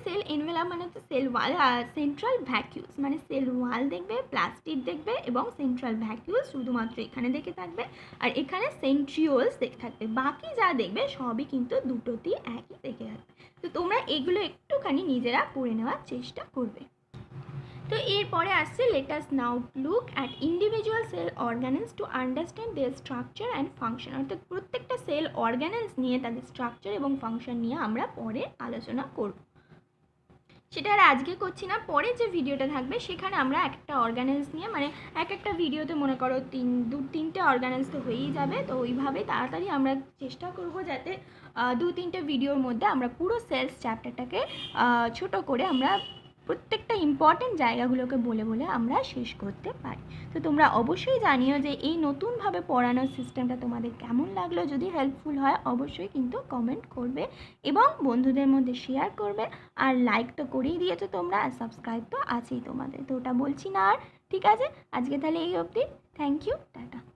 সেল এনভেলাপ মানে হচ্ছে সেল ওয়াল, আর সেন্ট্রাল ভ্যাকুলস মানে সেল ওয়াল দেখবে, প্লাস্টিড দেখবে, এবং সেন্ট্রাল ভ্যাকুলস শুধুমাত্র এখানে দেখে থাকবে, আর এখানে সেন্ট্রিওলস দেখে থাকবে। বাকি যা দেখবে সবই কিন্তু দুটোতেই একই দেখে থাকবে। তো তোমরা এগুলো একটুখানি নিজেরা পড়ে নেওয়ার চেষ্টা করবে। তো এরপরে আসছে let us now look at individual cell organelles to understand their structure and function. অর্থাৎ প্রত্যেকটা সেল অর্গানেলস নিয়ে তাদের স্ট্রাকচার এবং ফাংশন নিয়ে আমরা পরে আলোচনা করব। সেটা আর আজকে করছি না, পরে যে ভিডিওটা থাকবে সেখানে আমরা একটা অর্গানেলস নিয়ে, মানে একটা ভিডিওতে মনে করো তিনটে অর্গানেলস তো হয়েই যাবে। তো ওইভাবে তাড়াতাড়ি আমরা চেষ্টা করব যাতে 2-3টে ভিডিওর মধ্যে আমরা পুরো সেলস চ্যাপ্টারটাকে ছোট করে আমরা প্রত্যেকটা ইম্পর্টেন্ট জায়গাগুলোকে বলে বলে আমরা শেষ করতে পারি। তো তোমরা অবশ্যই জানিও যে এই নতুনভাবে পড়ানোর সিস্টেমটা তোমাদের কেমন লাগলো। যদি হেল্পফুল হয় অবশ্যই কিন্তু কমেন্ট করবে এবং বন্ধুদের মধ্যে শেয়ার করবে। আর লাইক তো করেই দিয়েছো তোমরা, আর সাবস্ক্রাইব তো আছেই তোমাদের, তো ওটা বলছি না আর। ঠিক আছে, আজকে তাহলে এই অবধি। Thank you, tata.